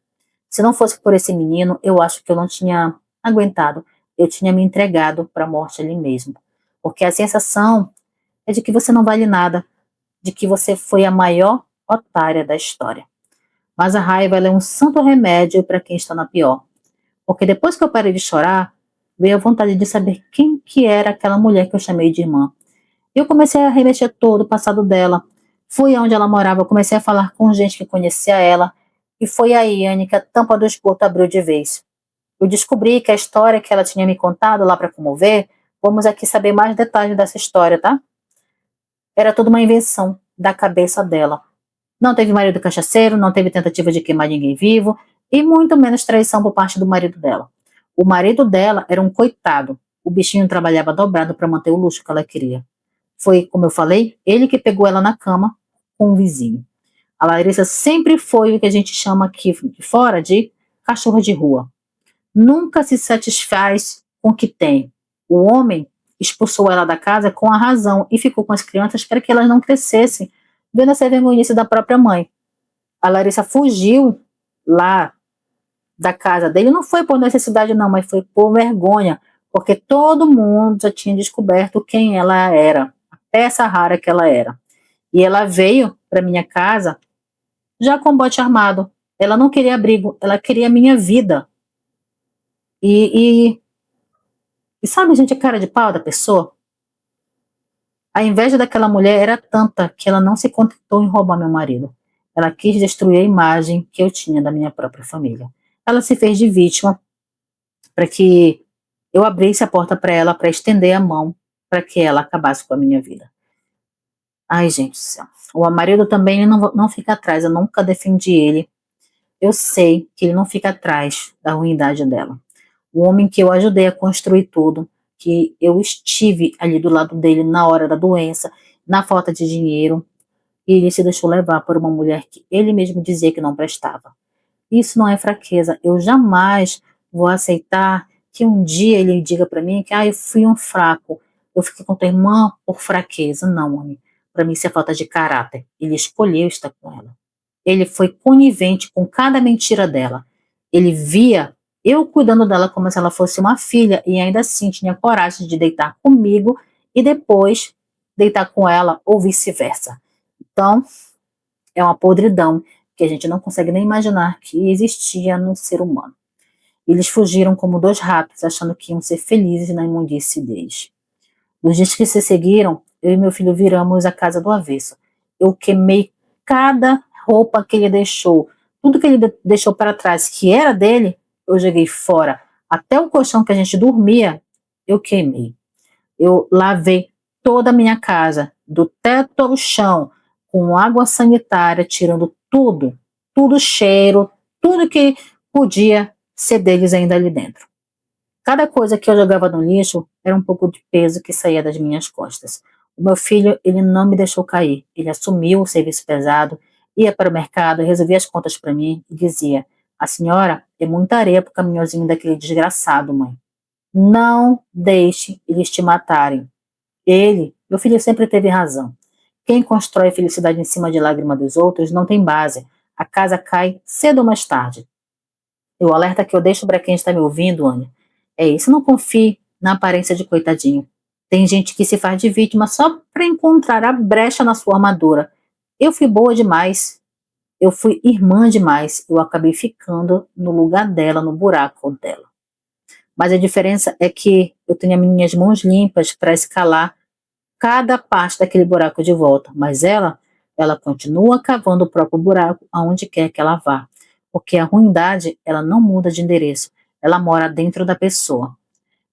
Se não fosse por esse menino, eu acho que eu não tinha aguentado. Eu tinha me entregado para a morte ali mesmo. Porque a sensação é de que você não vale nada, de que você foi a maior otária da história. Mas a raiva ela é um santo remédio para quem está na pior. Porque depois que eu parei de chorar, veio a vontade de saber quem que era aquela mulher que eu chamei de irmã. Eu comecei a remexer todo o passado dela. Fui aonde ela morava, comecei a falar com gente que conhecia ela. E foi aí, Anne, que a tampa do esgoto abriu de vez. Eu descobri que a história que ela tinha me contado lá para comover, vamos aqui saber mais detalhes dessa história, tá? Era tudo uma invenção da cabeça dela. Não teve marido cachaceiro, não teve tentativa de queimar ninguém vivo, e muito menos traição por parte do marido dela. O marido dela era um coitado. O bichinho trabalhava dobrado para manter o luxo que ela queria. Foi, como eu falei, ele que pegou ela na cama com um vizinho. A Larissa sempre foi o que a gente chama aqui de fora de cachorro de rua. Nunca se satisfaz com o que tem. O homem expulsou ela da casa com a razão e ficou com as crianças para que elas não crescessem vendo essa vergonhice da própria mãe. A Larissa fugiu lá da casa dele, não foi por necessidade não, mas foi por vergonha, porque todo mundo já tinha descoberto quem ela era, a peça rara que ela era. E ela veio para minha casa já com bote armado. Ela não queria abrigo, ela queria a minha vida. E, e, e sabe, gente, a cara de pau da pessoa? A inveja daquela mulher era tanta que ela não se contentou em roubar meu marido. Ela quis destruir a imagem que eu tinha da minha própria família. Ela se fez de vítima para que eu abrisse a porta para ela, para estender a mão, para que ela acabasse com a minha vida. Ai, gente do céu. O marido também não fica atrás, eu nunca defendi ele. Eu sei que ele não fica atrás da ruindade dela. O homem que eu ajudei a construir tudo, que eu estive ali do lado dele na hora da doença, na falta de dinheiro, e ele se deixou levar por uma mulher que ele mesmo dizia que não prestava. Isso não é fraqueza. Eu jamais vou aceitar que um dia ele diga para mim que eu fui um fraco, eu fiquei com tua irmã por fraqueza. Não, homem. Para mim isso é falta de caráter. Ele escolheu estar com ela. Ele foi conivente com cada mentira dela. Ele via eu cuidando dela como se ela fosse uma filha e ainda assim tinha coragem de deitar comigo e depois deitar com ela ou vice-versa. Então, é uma podridão que a gente não consegue nem imaginar que existia no ser humano. Eles fugiram como dois ratos, achando que iam ser felizes na imundície deles. Nos dias que se seguiram, eu e meu filho viramos a casa do avesso. Eu queimei cada roupa que ele deixou. Tudo que ele deixou para trás, que era dele, eu joguei fora. Até o colchão que a gente dormia, eu queimei. Eu lavei toda a minha casa, do teto ao chão, com água sanitária, tirando tudo, tudo cheiro, tudo que podia ser deles ainda ali dentro. Cada coisa que eu jogava no lixo era um pouco de peso que saía das minhas costas. O meu filho, ele não me deixou cair. Ele assumiu o serviço pesado, ia para o mercado, resolvia as contas para mim e dizia: a senhora é muita areia para o caminhãozinho daquele desgraçado, mãe. Não deixe eles te matarem. Meu filho sempre teve razão. Quem constrói felicidade em cima de lágrima dos outros não tem base. A casa cai cedo ou mais tarde. E o alerta que eu deixo para quem está me ouvindo, Ania, é isso: não confie na aparência de coitadinho. Tem gente que se faz de vítima só para encontrar a brecha na sua armadura. Eu fui boa demais. Eu fui irmã demais. Eu acabei ficando no lugar dela, no buraco dela. Mas a diferença é que eu tenho as minhas mãos limpas para escalar cada parte daquele buraco de volta, mas ela continua cavando o próprio buraco aonde quer que ela vá, porque a ruindade, ela não muda de endereço, ela mora dentro da pessoa.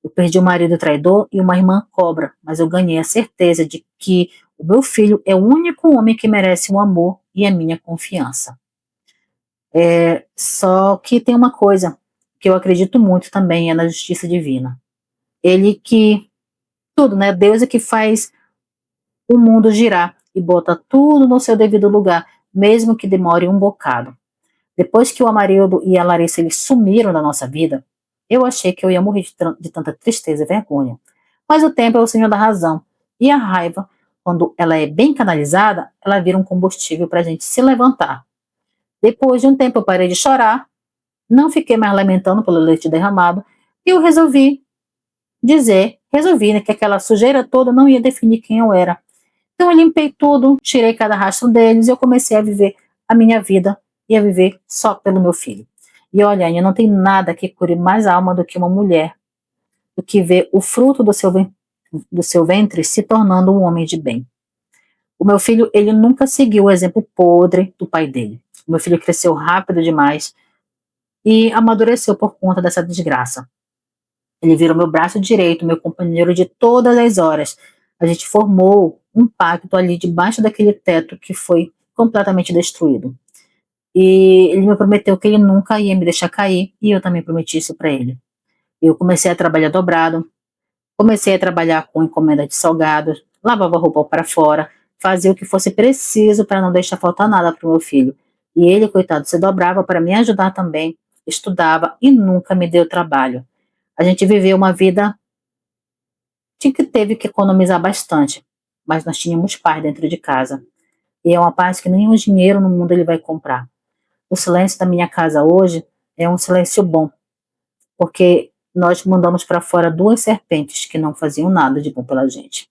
Eu perdi um marido traidor e uma irmã cobra, mas eu ganhei a certeza de que o meu filho é o único homem que merece o amor e a minha confiança. Só que tem uma coisa que eu acredito muito também, é na justiça divina. Ele que tudo, né? Deus é que faz o mundo girar e bota tudo no seu devido lugar, mesmo que demore um bocado. Depois que o Amarildo e a Larissa eles sumiram da nossa vida, eu achei que eu ia morrer de tanta tristeza e vergonha. Mas o tempo é o senhor da razão. E a raiva, quando ela é bem canalizada, ela vira um combustível para a gente se levantar. Depois de um tempo eu parei de chorar, não fiquei mais lamentando pelo leite derramado, e eu resolvi, né, que aquela sujeira toda não ia definir quem eu era. Então eu limpei tudo, tirei cada rastro deles e eu comecei a viver a minha vida e a viver só pelo meu filho. E olha, Anny, não tem nada que cure mais a alma do que uma mulher, do que ver o fruto do seu ventre se tornando um homem de bem. O meu filho, ele nunca seguiu o exemplo podre do pai dele. O meu filho cresceu rápido demais e amadureceu por conta dessa desgraça. Ele virou meu braço direito, meu companheiro de todas as horas. A gente formou um pacto ali debaixo daquele teto que foi completamente destruído. E ele me prometeu que ele nunca ia me deixar cair, e eu também prometi isso para ele. Eu comecei a trabalhar dobrado, comecei a trabalhar com encomenda de salgados, lavava roupa para fora, fazia o que fosse preciso para não deixar faltar nada para o meu filho. E ele, coitado, se dobrava para me ajudar também, estudava e nunca me deu trabalho. A gente viveu uma vida que teve que economizar bastante, mas nós tínhamos paz dentro de casa. E é uma paz que nenhum dinheiro no mundo ele vai comprar. O silêncio da minha casa hoje é um silêncio bom, porque nós mandamos para fora duas serpentes que não faziam nada de bom pela gente.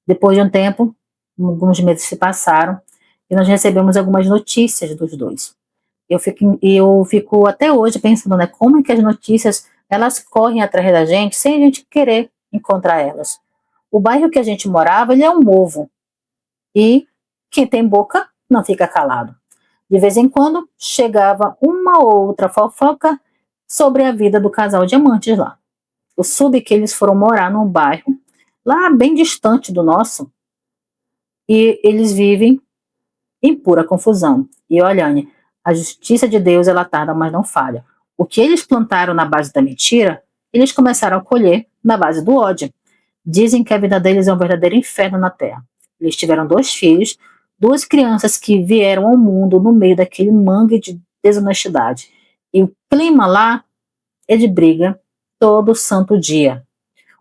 Depois de um tempo, alguns meses se passaram e nós recebemos algumas notícias dos dois. Eu fico até hoje pensando, né, como é que as notícias elas correm atrás da gente sem a gente querer encontrar elas. O bairro que a gente morava, ele é um ovo. E quem tem boca não fica calado. De vez em quando chegava uma ou outra fofoca sobre a vida do casal Diamantes lá. Eu soube que eles foram morar num bairro lá bem distante do nosso e eles vivem em pura confusão. E olha, Anny, a justiça de Deus ela tarda, mas não falha. O que eles plantaram na base da mentira, eles começaram a colher na base do ódio. Dizem que a vida deles é um verdadeiro inferno na Terra. Eles tiveram 2 filhos, 2 crianças que vieram ao mundo no meio daquele mangue de desonestidade. E o clima lá é de briga todo santo dia.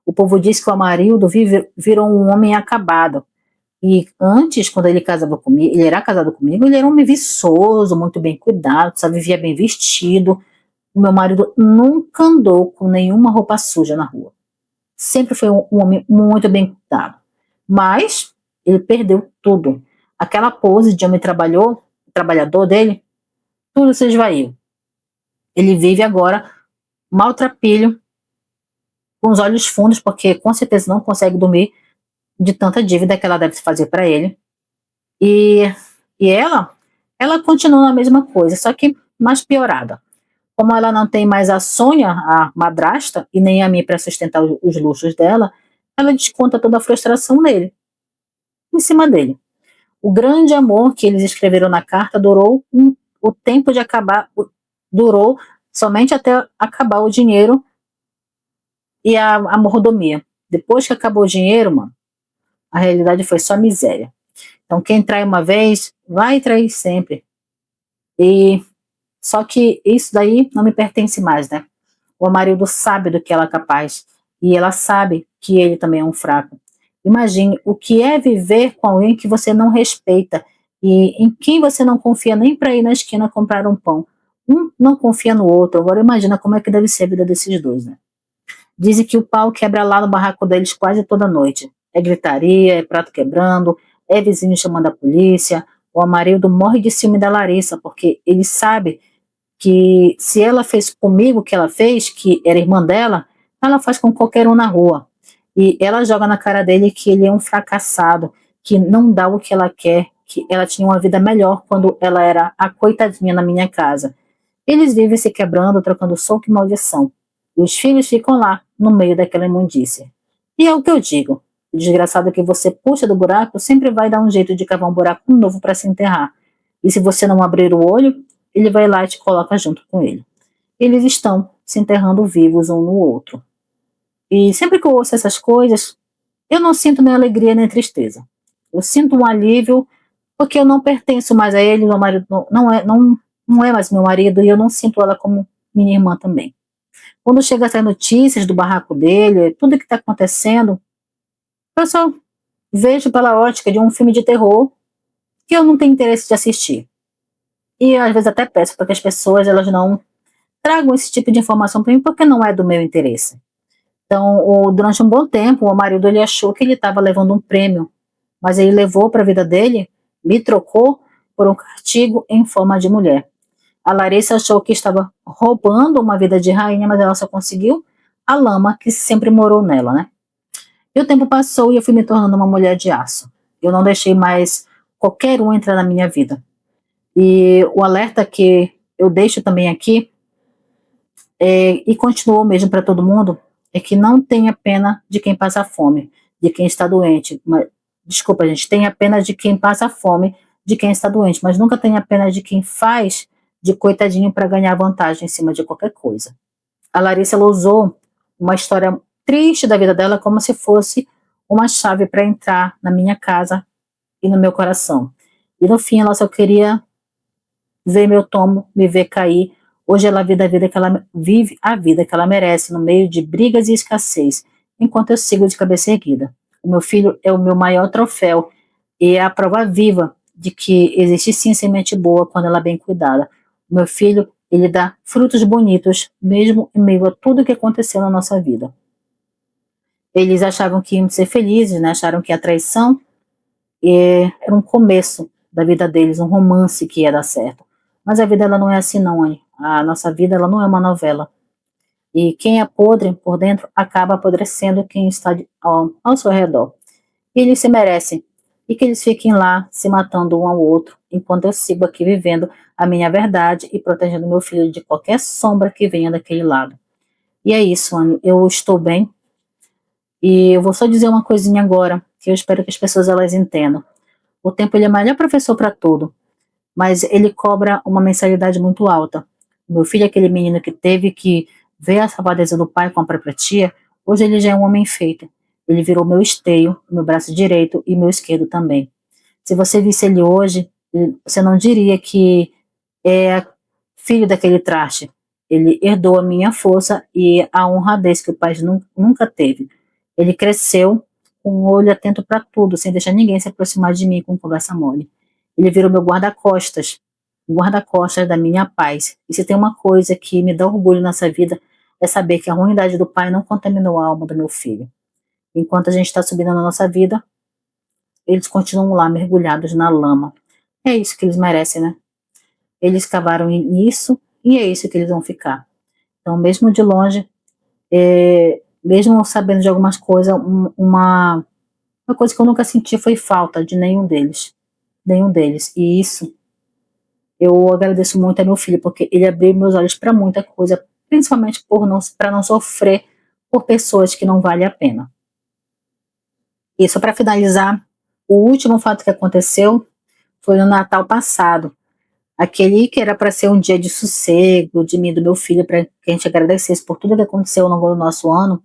O povo diz que o Amarildo virou um homem acabado. E antes, quando ele casava comigo, ele era casado comigo, ele era um homem viçoso, muito bem cuidado, só vivia bem vestido. O meu marido nunca andou com nenhuma roupa suja na rua. Sempre foi um homem muito bem cuidado. Mas ele perdeu tudo. Aquela pose de homem trabalhador dele, tudo se esvaiu. Ele vive agora maltrapilho, com os olhos fundos, porque com certeza não consegue dormir de tanta dívida que ela deve fazer para ele. E ela continua a mesma coisa, só que mais piorada. Como ela não tem mais a Sônia, a madrasta, e nem a mim para sustentar os luxos dela, ela desconta toda a frustração nele, em cima dele. O grande amor que eles escreveram na carta o tempo de acabar, durou somente até acabar o dinheiro e a mordomia. Depois que acabou o dinheiro, mano, a realidade foi só miséria. Então, quem trai uma vez, vai trair sempre. E só que isso daí não me pertence mais, né? O Amarildo sabe do que ela é capaz e ela sabe que ele também é um fraco. Imagine o que é viver com alguém que você não respeita e em quem você não confia nem para ir na esquina comprar um pão. Um não confia no outro. Agora imagina como é que deve ser a vida desses dois, né? Dizem que o pau quebra lá no barraco deles quase toda noite. É gritaria, é prato quebrando, é vizinho chamando a polícia. O Amarildo morre de ciúme da Larissa, porque ele sabe que se ela fez comigo o que ela fez, que era irmã dela, ela faz com qualquer um na rua. E ela joga na cara dele que ele é um fracassado, que não dá o que ela quer, que ela tinha uma vida melhor quando ela era a coitadinha na minha casa. Eles vivem se quebrando, trocando soco e maldição. E os filhos ficam lá, no meio daquela imundícia. E é o que eu digo. O desgraçado que você puxa do buraco sempre vai dar um jeito de cavar um buraco novo para se enterrar. E se você não abrir o olho, ele vai lá e te coloca junto com ele. Eles estão se enterrando vivos um no outro. E sempre que eu ouço essas coisas, Eu não sinto nem alegria nem tristeza. Eu sinto um alívio porque eu não pertenço mais a ele, meu marido não é mais meu marido e eu não sinto ela como minha irmã também. Quando chega a sair notícias do barraco dele, tudo que está acontecendo, eu só vejo pela ótica de um filme de terror que eu não tenho interesse de assistir. E às vezes até peço para que as pessoas elas não tragam esse tipo de informação para mim porque não é do meu interesse. Então, durante um bom tempo, o marido ele achou que ele estava levando um prêmio, mas ele levou para a vida dele, me trocou por um castigo em forma de mulher. A Larissa achou que estava roubando uma vida de rainha, mas ela só conseguiu a lama que sempre morou nela, né? E o tempo passou e eu fui me tornando uma mulher de aço. Eu não deixei mais qualquer um entrar na minha vida. E o alerta que eu deixo também aqui, e continuou mesmo para todo mundo, é que não tenha pena de quem passa fome, de quem está doente. Desculpa, gente, tenha pena de quem passa fome, de quem está doente, mas nunca tenha pena de quem faz de coitadinho para ganhar vantagem em cima de qualquer coisa. A Larissa ela usou uma história triste da vida dela como se fosse uma chave para entrar na minha casa e no meu coração. E no fim ela só queria ver meu tomo, me ver cair. Hoje ela vive a vida que ela merece no meio de brigas e escassez, enquanto eu sigo de cabeça erguida. O meu filho é o meu maior troféu e é a prova viva de que existe sim semente boa quando ela é bem cuidada. O meu filho, ele dá frutos bonitos, mesmo em meio a tudo que aconteceu na nossa vida. Eles achavam que iam ser felizes, né? Acharam que a traição era um começo da vida deles, um romance que ia dar certo. Mas a vida ela não é assim não, Anne. A nossa vida ela não é uma novela. E quem é podre por dentro acaba apodrecendo quem está ao seu redor. E eles se merecem. E que eles fiquem lá se matando um ao outro, enquanto eu sigo aqui vivendo a minha verdade e protegendo meu filho de qualquer sombra que venha daquele lado. E é isso, Anne. Eu estou bem. E eu vou só dizer uma coisinha agora, que eu espero que as pessoas elas entendam. O tempo ele é o melhor professor para tudo, mas ele cobra uma mensalidade muito alta. Meu filho, aquele menino que teve que ver a safadeza do pai com a própria tia, hoje ele já é um homem feito. Ele virou meu esteio, meu braço direito e meu esquerdo também. Se você visse ele hoje, você não diria que é filho daquele traste. Ele herdou a minha força e a honradez que o pai nunca teve. Ele cresceu com um olho atento para tudo, sem deixar ninguém se aproximar de mim com conversa mole. Ele virou meu guarda-costas, o guarda-costas da minha paz. E se tem uma coisa que me dá orgulho nessa vida, é saber que a ruindade do pai não contaminou a alma do meu filho. Enquanto a gente está subindo na nossa vida, eles continuam lá mergulhados na lama. É isso que eles merecem, né? Eles cavaram nisso e é isso que eles vão ficar. Então, mesmo de longe, mesmo sabendo de algumas coisas, uma coisa que eu nunca senti foi falta de nenhum deles. Nenhum deles. E isso eu agradeço muito a meu filho, porque ele abriu meus olhos para muita coisa, principalmente para não sofrer por pessoas que não valem a pena. E só para finalizar, o último fato que aconteceu foi no Natal passado. Aquele que era para ser um dia de sossego, de mim e do meu filho, para que a gente agradecesse por tudo que aconteceu ao longo do nosso ano.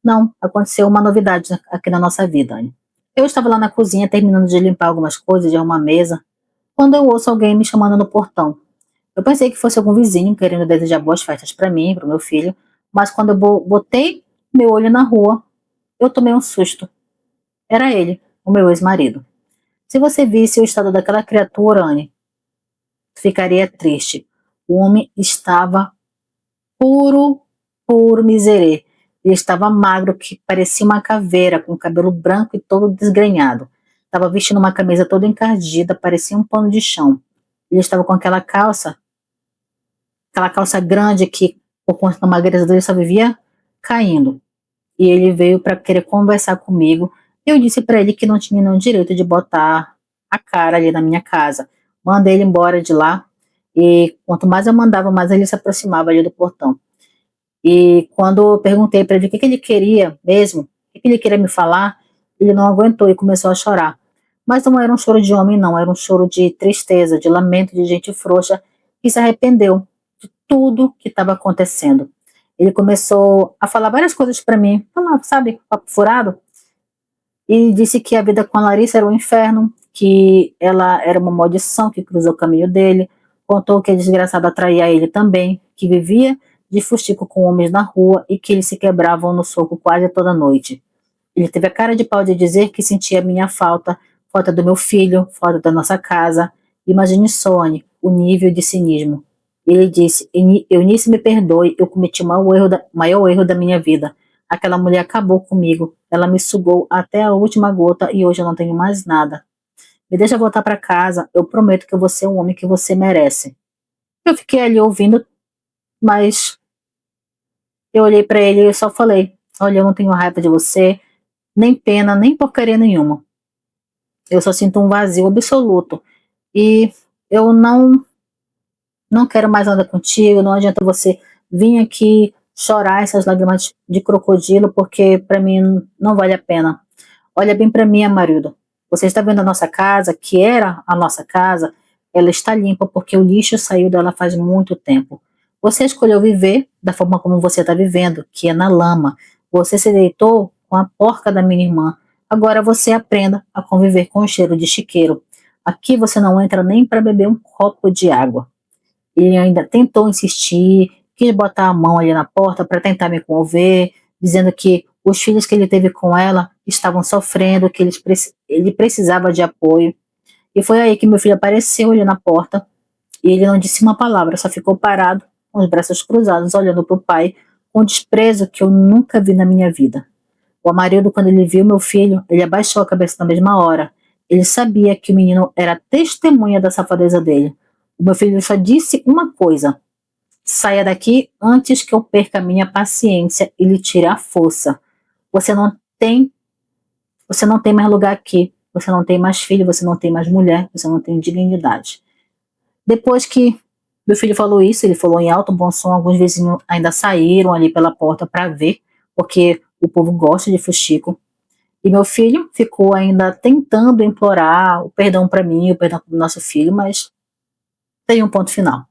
Não, aconteceu uma novidade aqui na nossa vida, Anne. Eu estava lá na cozinha terminando de limpar algumas coisas, de arrumar a mesa, quando eu ouço alguém me chamando no portão. Eu pensei que fosse algum vizinho querendo desejar boas festas para mim, para o meu filho, mas quando eu botei meu olho na rua, eu tomei um susto. Era ele, o meu ex-marido. Se você visse o estado daquela criatura, Anne, ficaria triste. O homem estava puro, puro miserê. Ele estava magro, que parecia uma caveira, com o cabelo branco e todo desgrenhado. Estava vestindo uma camisa toda encardida, parecia um pano de chão. Ele estava com aquela calça grande que, por conta da magreza dele, só vivia caindo. E ele veio para querer conversar comigo. Eu disse para ele que não tinha nenhum direito de botar a cara ali na minha casa. Mandei ele embora de lá. E quanto mais eu mandava, mais ele se aproximava ali do portão. E quando eu perguntei para ele o que ele queria mesmo, o que ele queria me falar, ele não aguentou e começou a chorar. Mas não era um choro de homem, não. Era um choro de tristeza, de lamento, de gente frouxa que se arrependeu de tudo que estava acontecendo. Ele começou a falar várias coisas para mim, sabe, papo furado. e disse que a vida com a Larissa era um inferno, que ela era uma maldição que cruzou o caminho dele, contou que a desgraçada traía ele também, que vivia de fuxico com homens na rua e que eles se quebravam no soco quase toda noite. Ele teve a cara de pau de dizer que sentia minha falta, falta do meu filho, falta da nossa casa. Imagine só, Anne, o nível de cinismo. Ele disse, Eunice, me perdoe, eu cometi o maior erro da minha vida. Aquela mulher acabou comigo, ela me sugou até a última gota e hoje eu não tenho mais nada. Me deixa voltar para casa, eu prometo que eu vou ser o homem que você merece. Eu fiquei ali ouvindo, mas eu olhei para ele e eu só falei, olha, eu não tenho raiva de você, nem pena, nem porcaria nenhuma. Eu só sinto um vazio absoluto. E eu não quero mais nada contigo, não adianta você vir aqui chorar essas lágrimas de crocodilo, porque para mim não vale a pena. Olha bem para mim, marido. Você está vendo a nossa casa, que era a nossa casa, ela está limpa porque o lixo saiu dela faz muito tempo. Você escolheu viver da forma como você está vivendo, que é na lama. Você se deitou com a porca da minha irmã. Agora você aprenda a conviver com o cheiro de chiqueiro. Aqui você não entra nem para beber um copo de água. Ele ainda tentou insistir, quis botar a mão ali na porta para tentar me comover, dizendo que os filhos que ele teve com ela estavam sofrendo, que ele precisava de apoio. E foi aí que meu filho apareceu ali na porta e ele não disse uma palavra, só ficou parado, com os braços cruzados, olhando para o pai, com desprezo que eu nunca vi na minha vida. O Amarildo, quando ele viu meu filho, ele abaixou a cabeça na mesma hora. Ele sabia que o menino era testemunha da safadeza dele. O meu filho só disse uma coisa: saia daqui antes que eu perca a minha paciência e lhe tire a força. Você não tem, você não tem mais lugar aqui. Você não tem mais filho, você não tem mais mulher, você não tem dignidade. Depois que meu filho falou isso, ele falou em alto bom som, alguns vizinhos ainda saíram ali pela porta para ver, porque o povo gosta de fuxico. E meu filho ficou ainda tentando implorar o perdão para mim, o perdão para o nosso filho, mas tem um ponto final.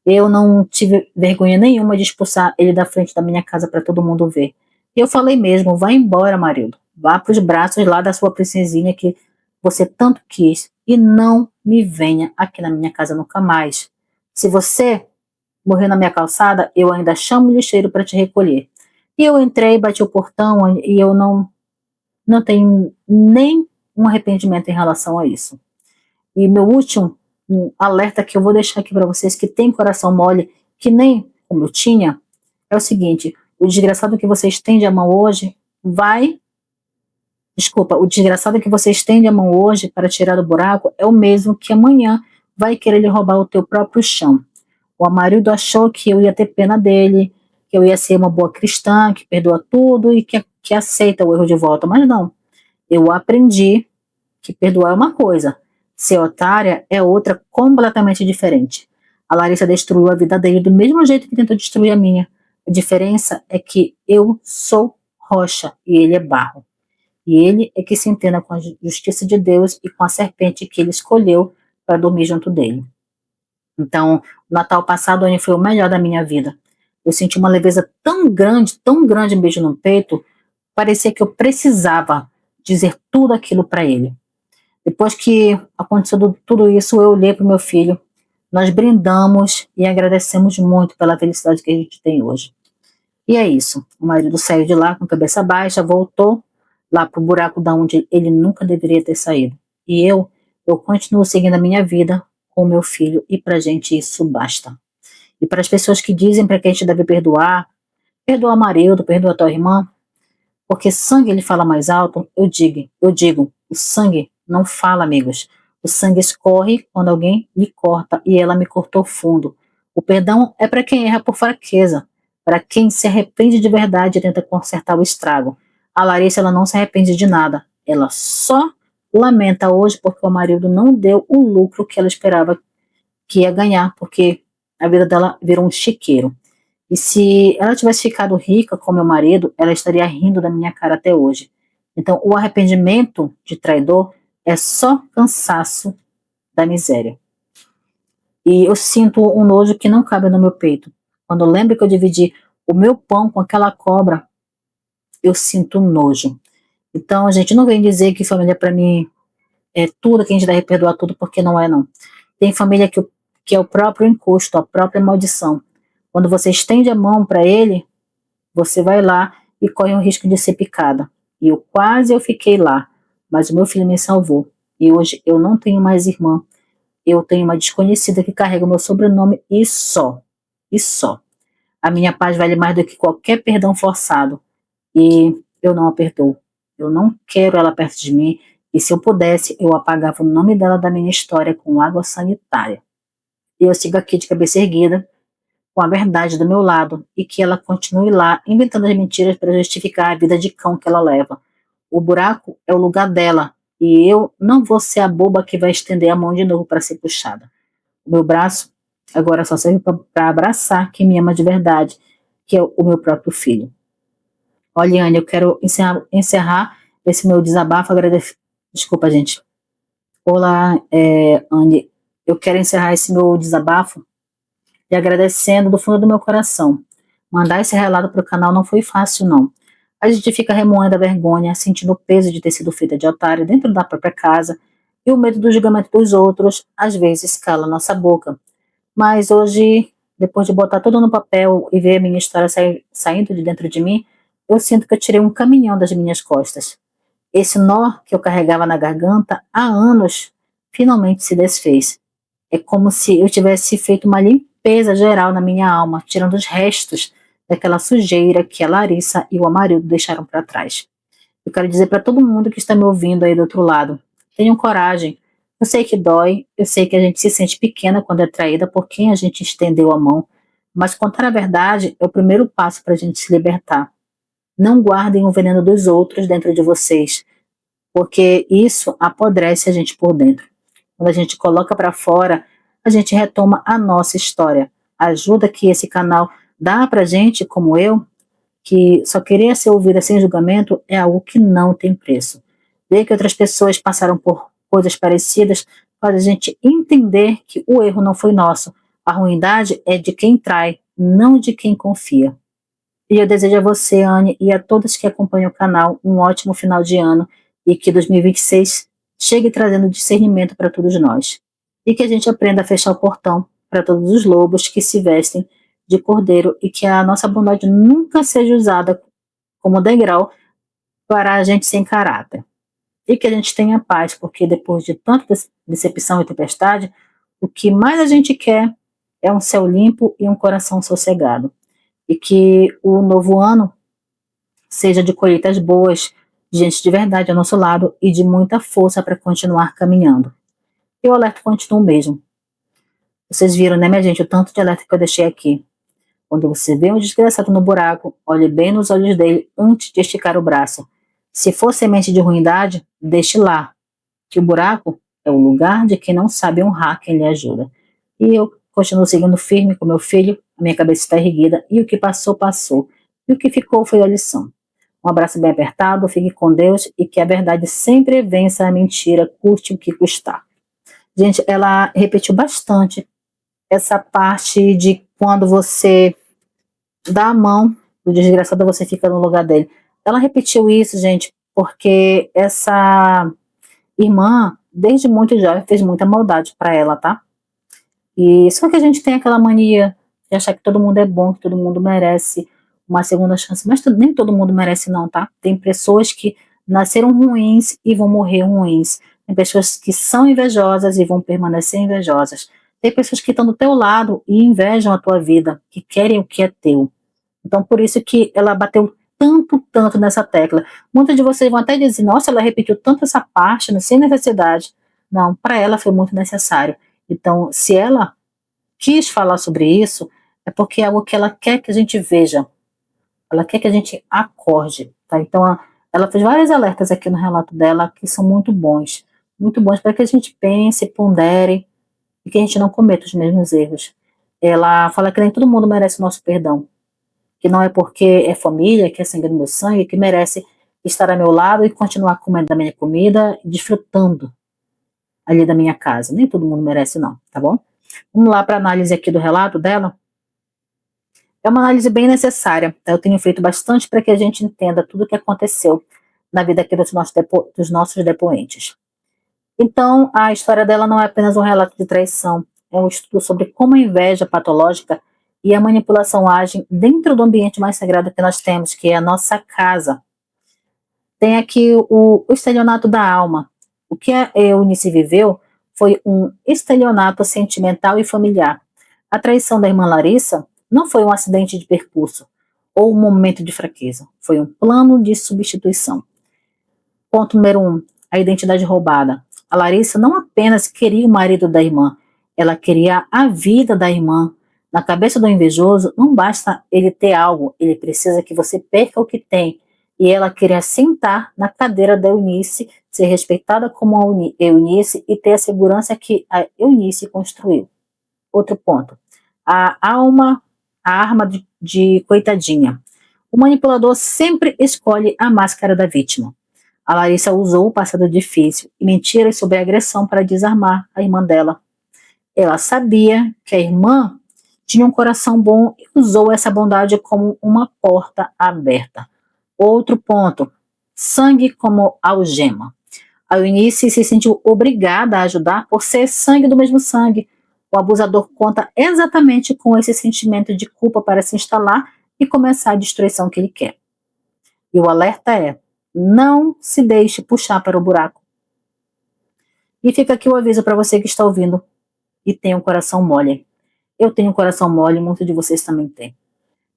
Eu não tive vergonha nenhuma de expulsar ele da frente da minha casa para todo mundo ver. Eu falei mesmo, vá embora, marido. Vá para os braços lá da sua princesinha que você tanto quis e não me venha aqui na minha casa nunca mais. Se você morrer na minha calçada, eu ainda chamo o lixeiro para te recolher. E eu entrei, bati o portão e eu não tenho nem um arrependimento em relação a isso. E meu último alerta que eu vou deixar aqui para vocês que tem coração mole, que nem como eu tinha, é o seguinte: o desgraçado que você estende a mão hoje o desgraçado que você estende a mão hoje para tirar do buraco é o mesmo que amanhã vai querer lhe roubar o teu próprio chão. O Amarildo achou que eu ia ter pena dele, que eu ia ser uma boa cristã, que perdoa tudo e que aceita o erro de volta, mas não. Eu aprendi que perdoar é uma coisa, ser otária é outra completamente diferente. A Larissa destruiu a vida dele do mesmo jeito que tentou destruir a minha. A diferença é que eu sou rocha e ele é barro. E ele é que se entenda com a justiça de Deus e com a serpente que ele escolheu para dormir junto dele. Então, o Natal passado foi o melhor da minha vida. Eu senti uma leveza tão grande um beijo no peito, parecia que eu precisava dizer tudo aquilo para ele. Depois que aconteceu tudo isso, eu olhei para o meu filho, nós brindamos e agradecemos muito pela felicidade que a gente tem hoje. E é isso. O marido saiu de lá com a cabeça baixa, voltou lá para o buraco da onde ele nunca deveria ter saído. E eu continuo seguindo a minha vida com o meu filho e pra gente isso basta. E para as pessoas que dizem para que a gente deve perdoar, perdoa Amarildo, perdoa a tua irmã, porque sangue ele fala mais alto, eu digo, o sangue não fala, amigos. O sangue escorre quando alguém me corta e ela me cortou fundo. O perdão é para quem erra por fraqueza, para quem se arrepende de verdade e tenta consertar o estrago. A Larissa ela não se arrepende de nada, ela só lamenta hoje porque o marido não deu o lucro que ela esperava que ia ganhar, porque a vida dela virou um chiqueiro. E se ela tivesse ficado rica com meu marido, ela estaria rindo da minha cara até hoje. Então, o arrependimento de traidor é só cansaço da miséria. E eu sinto um nojo que não cabe no meu peito. Quando eu lembro que eu dividi o meu pão com aquela cobra, eu sinto nojo. Então, a gente não vem dizer que família para mim é tudo, que a gente deve perdoar tudo, porque não é, não. Tem família que é o próprio encosto, a própria maldição. Quando você estende a mão para ele, você vai lá e corre o risco de ser picada. E eu fiquei lá, mas o meu filho me salvou. E hoje eu não tenho mais irmã. Eu tenho uma desconhecida que carrega o meu sobrenome e só. E só. A minha paz vale mais do que qualquer perdão forçado. E eu não a perdoo. Eu não quero ela perto de mim. E se eu pudesse, eu apagava o nome dela da minha história com água sanitária. E eu sigo aqui de cabeça erguida, com a verdade do meu lado, e que ela continue lá, inventando as mentiras para justificar a vida de cão que ela leva. O buraco é o lugar dela, e eu não vou ser a boba que vai estender a mão de novo para ser puxada. O meu braço agora só serve para abraçar quem me ama de verdade, que é o meu próprio filho. Olha, Anne, eu quero encerrar esse meu desabafo. Desculpa, gente. Olá, Anne. Eu quero encerrar esse meu desabafo e agradecendo do fundo do meu coração. Mandar esse relato para o canal não foi fácil, não. A gente fica remoendo a vergonha, sentindo o peso de ter sido feita de otário dentro da própria casa, e o medo do julgamento dos outros, às vezes, cala nossa boca. Mas hoje, depois de botar tudo no papel e ver a minha história saindo de dentro de mim, eu sinto que eu tirei um caminhão das minhas costas. Esse nó que eu carregava na garganta há anos finalmente se desfez. É como se eu tivesse feito uma limpeza geral na minha alma, tirando os restos daquela sujeira que a Larissa e o Amarildo deixaram para trás. Eu quero dizer para todo mundo que está me ouvindo aí do outro lado: tenham coragem. Eu sei que dói, eu sei que a gente se sente pequena quando é traída por quem a gente estendeu a mão, mas contar a verdade é o primeiro passo para a gente se libertar. Não guardem o veneno dos outros dentro de vocês, porque isso apodrece a gente por dentro. Quando a gente coloca para fora, a gente retoma a nossa história. A ajuda que esse canal dá para gente, como eu, que só queria ser ouvida sem julgamento, é algo que não tem preço. Ver que outras pessoas passaram por coisas parecidas faz a gente entender que o erro não foi nosso. A ruindade é de quem trai, não de quem confia. E eu desejo a você, Anne, e a todos que acompanham o canal um ótimo final de ano e que 2026 chegue trazendo discernimento para todos nós. E que a gente aprenda a fechar o portão para todos os lobos que se vestem de cordeiro e que a nossa bondade nunca seja usada como degrau para a gente sem caráter. E que a gente tenha paz, porque depois de tanta decepção e tempestade, o que mais a gente quer é um céu limpo e um coração sossegado. E que o novo ano seja de colheitas boas, de gente de verdade ao nosso lado e de muita força para continuar caminhando. E o alerta continua o mesmo. Vocês viram, né, minha gente, o tanto de alerta que eu deixei aqui. Quando você vê um desgraçado no buraco, olhe bem nos olhos dele antes de esticar o braço. Se for semente de ruindade, deixe lá, que o buraco é o lugar de quem não sabe honrar quem lhe ajuda. E eu continuo seguindo firme com meu filho, a minha cabeça está erguida, e o que passou, passou. E o que ficou foi a lição. Um abraço bem apertado, fique com Deus e que a verdade sempre vença a mentira, custe o que custar. Gente, ela repetiu bastante essa parte de quando você dá a mão do desgraçado, você fica no lugar dele. Ela repetiu isso, gente, porque essa irmã, desde muito jovem, fez muita maldade para ela, tá? E só que a gente tem aquela mania de achar que todo mundo é bom, que todo mundo merece uma segunda chance, mas nem todo mundo merece não, tá? Tem pessoas que nasceram ruins e vão morrer ruins. Tem pessoas que são invejosas e vão permanecer invejosas. Tem pessoas que estão do teu lado e invejam a tua vida, que querem o que é teu. Então, por isso que ela bateu tanto, tanto nessa tecla. Muitos de vocês vão até dizer, nossa, ela repetiu tanto essa parte, né, sem necessidade. Não, para ela foi muito necessário. Então, se ela quis falar sobre isso, é porque é algo que ela quer que a gente veja. Ela quer que a gente acorde, tá? Então, ela fez vários alertas aqui no relato dela que são muito bons para que a gente pense, pondere e que a gente não cometa os mesmos erros. Ela fala que nem todo mundo merece o nosso perdão, que não é porque é família, que é sangue do meu sangue, que merece estar ao meu lado e continuar comendo da minha comida, desfrutando ali da minha casa. Nem todo mundo merece não, tá bom? Vamos lá para a análise aqui do relato dela. É uma análise bem necessária, tá? Eu tenho feito bastante para que a gente entenda tudo o que aconteceu na vida aqui dos nossos depoentes. Então, a história dela não é apenas um relato de traição, é um estudo sobre como a inveja patológica e a manipulação agem dentro do ambiente mais sagrado que nós temos, que é a nossa casa. Tem aqui o estelionato da alma. O que a Eunice viveu foi um estelionato sentimental e familiar. A traição da irmã Larissa não foi um acidente de percurso ou um momento de fraqueza, foi um plano de substituição. Ponto número 1, a identidade roubada. A Larissa não apenas queria o marido da irmã, ela queria a vida da irmã. Na cabeça do invejoso, não basta ele ter algo, ele precisa que você perca o que tem. E ela queria sentar na cadeira da Eunice, ser respeitada como a Eunice e ter a segurança que a Eunice construiu. Outro ponto, a arma de coitadinha. O manipulador sempre escolhe a máscara da vítima. A Larissa usou o passado difícil e mentiras sobre a agressão para desarmar a irmã dela. Ela sabia que a irmã tinha um coração bom e usou essa bondade como uma porta aberta. Outro ponto, sangue como algema. A Eunice se sentiu obrigada a ajudar por ser sangue do mesmo sangue. O abusador conta exatamente com esse sentimento de culpa para se instalar e começar a destruição que ele quer. E o alerta é: não se deixe puxar para o buraco. E fica aqui o aviso para você que está ouvindo e tem um coração mole. Eu tenho um coração mole, muitos de vocês também têm.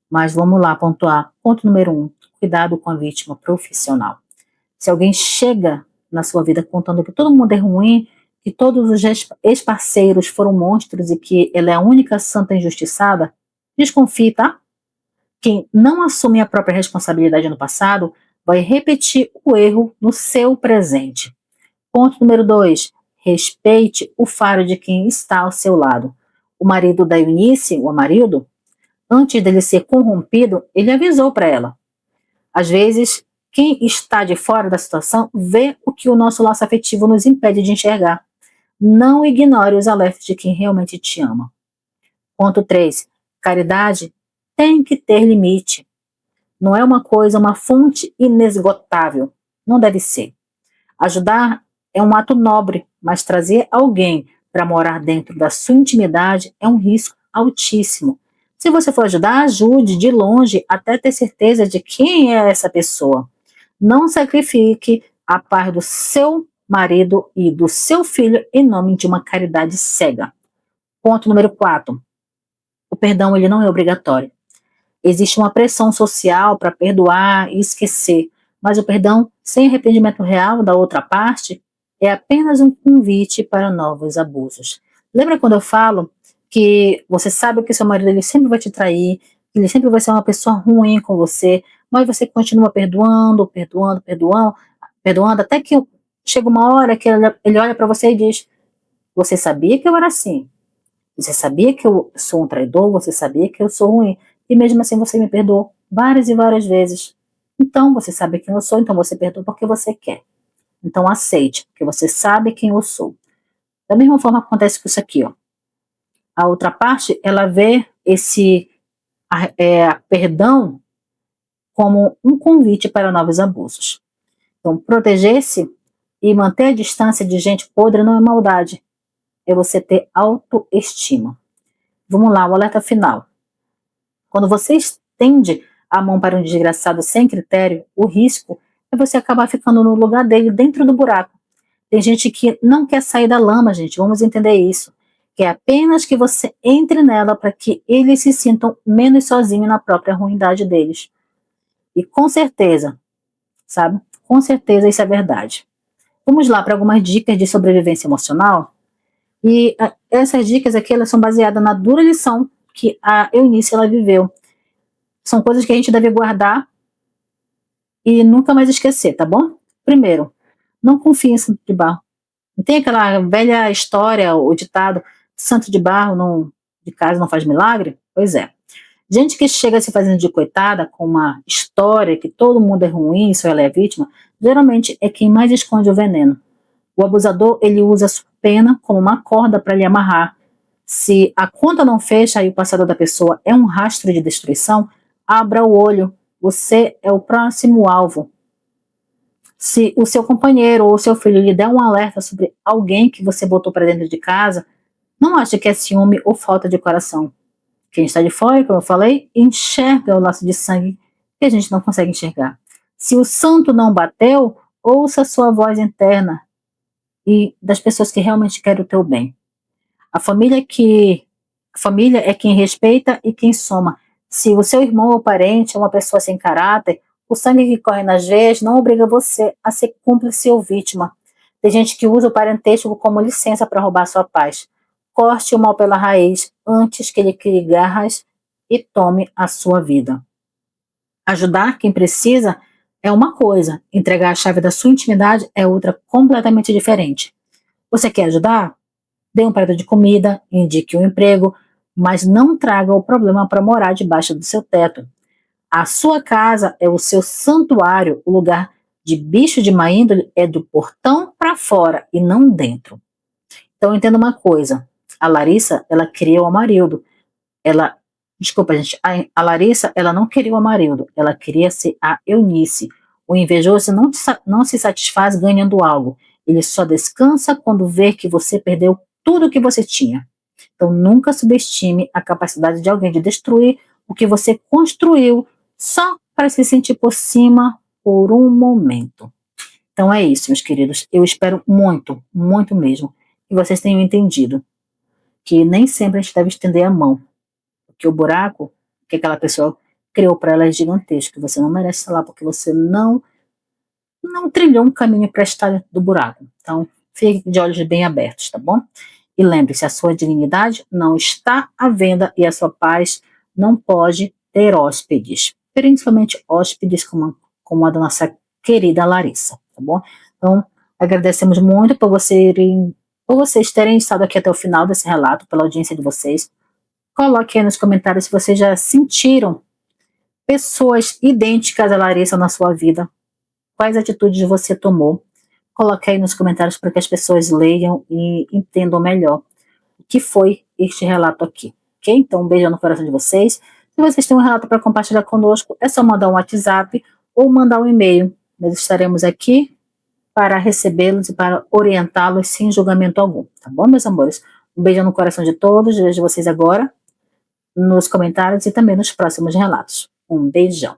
Mas vamos lá pontuar. Ponto número 1, cuidado com a vítima profissional. Se alguém chega na sua vida contando que todo mundo é ruim, que todos os ex-parceiros foram monstros e que ela é a única santa injustiçada, desconfie, tá? Quem não assume a própria responsabilidade no passado vai repetir o erro no seu presente. Ponto número 2, respeite o faro de quem está ao seu lado. O marido da Eunice, o marido, antes dele ser corrompido, ele avisou para ela. Às vezes, quem está de fora da situação vê o que o nosso laço afetivo nos impede de enxergar. Não ignore os alertas de quem realmente te ama. Ponto 3, caridade tem que ter limite. Não é uma fonte inesgotável. Não deve ser. Ajudar é um ato nobre, mas trazer alguém para morar dentro da sua intimidade é um risco altíssimo. Se você for ajudar, ajude de longe até ter certeza de quem é essa pessoa. Não sacrifique a paz do seu marido e do seu filho em nome de uma caridade cega. Ponto número 4. O perdão ele não é obrigatório. Existe uma pressão social para perdoar e esquecer, mas o perdão sem arrependimento real da outra parte é apenas um convite para novos abusos. Lembra quando eu falo que você sabe que seu marido ele sempre vai te trair, ele sempre vai ser uma pessoa ruim com você, mas você continua perdoando, até que chega uma hora que ele olha para você e diz: você sabia que eu era assim? Você sabia que eu sou um traidor? Você sabia que eu sou ruim? E mesmo assim você me perdoou várias e várias vezes. Então você sabe quem eu sou, então você perdoa porque você quer. Então aceite, porque você sabe quem eu sou. Da mesma forma acontece com isso aqui, ó. A outra parte, ela vê esse perdão como um convite para novos abusos. Então, proteger-se e manter a distância de gente podre não é maldade, é você ter autoestima. Vamos lá, o alerta final. Quando você estende a mão para um desgraçado sem critério, o risco é você acabar ficando no lugar dele, dentro do buraco. Tem gente que não quer sair da lama, gente, vamos entender isso. Que é apenas que você entre nela para que eles se sintam menos sozinhos na própria ruindade deles. E com certeza, sabe? Com certeza isso é verdade. Vamos lá para algumas dicas de sobrevivência emocional. E essas dicas aqui, elas são baseadas na dura lição que a Eunice ela viveu. São coisas que a gente deve guardar e nunca mais esquecer, tá bom? Primeiro, não confie em santo de barro. Não tem aquela velha história, o ditado, santo de barro de casa não faz milagre? Pois é. Gente que chega se fazendo de coitada com uma história que todo mundo é ruim, só ela é vítima, geralmente é quem mais esconde o veneno. O abusador, ele usa a sua pena como uma corda para lhe amarrar. Se a conta não fecha e o passado da pessoa é um rastro de destruição, abra o olho. Você é o próximo alvo. Se o seu companheiro ou o seu filho lhe der um alerta sobre alguém que você botou para dentro de casa, não ache que é ciúme ou falta de coração. Quem está de fora, como eu falei, enxerga o laço de sangue que a gente não consegue enxergar. Se o santo não bateu, ouça a sua voz interna e das pessoas que realmente querem o teu bem. A família é quem respeita e quem soma. Se o seu irmão ou parente é uma pessoa sem caráter, o sangue que corre nas veias não obriga você a ser cúmplice ou vítima. Tem gente que usa o parentesco como licença para roubar sua paz. Corte o mal pela raiz antes que ele crie garras e tome a sua vida. Ajudar quem precisa é uma coisa, entregar a chave da sua intimidade é outra completamente diferente. Você quer ajudar? Dê um prato de comida, indique um emprego, mas não traga o problema para morar debaixo do seu teto. A sua casa é o seu santuário, o lugar de bicho de má índole é do portão para fora e não dentro. Então entenda uma coisa, a Larissa, ela queria o Amarildo. Desculpa gente, a Larissa, ela não queria o Amarildo, ela queria ser a Eunice. O invejoso não se satisfaz ganhando algo, ele só descansa quando vê que você perdeu tudo o que você tinha. Então nunca subestime a capacidade de alguém de destruir o que você construiu só para se sentir por cima por um momento. Então é isso, meus queridos. Eu espero muito, muito mesmo, que vocês tenham entendido que nem sempre a gente deve estender a mão, porque o buraco que aquela pessoa criou para ela é gigantesco. Você não merece estar lá porque você não trilhou um caminho para estar dentro do buraco. Então, fique de olhos bem abertos, tá bom? E lembre-se, a sua dignidade não está à venda e a sua paz não pode ter hóspedes, principalmente hóspedes como a da nossa querida Larissa, tá bom? Então, agradecemos muito por vocês terem estado aqui até o final desse relato, pela audiência de vocês. Coloque aí nos comentários se vocês já sentiram pessoas idênticas a Larissa na sua vida. Quais atitudes você tomou? Coloque aí nos comentários para que as pessoas leiam e entendam melhor o que foi este relato aqui. Ok? Então, um beijo no coração de vocês. Se vocês têm um relato para compartilhar conosco, é só mandar um WhatsApp ou mandar um e-mail. Nós estaremos aqui para recebê-los e para orientá-los sem julgamento algum. Tá bom, meus amores? Um beijo no coração de todos. Vejo vocês agora nos comentários e também nos próximos relatos. Um beijão.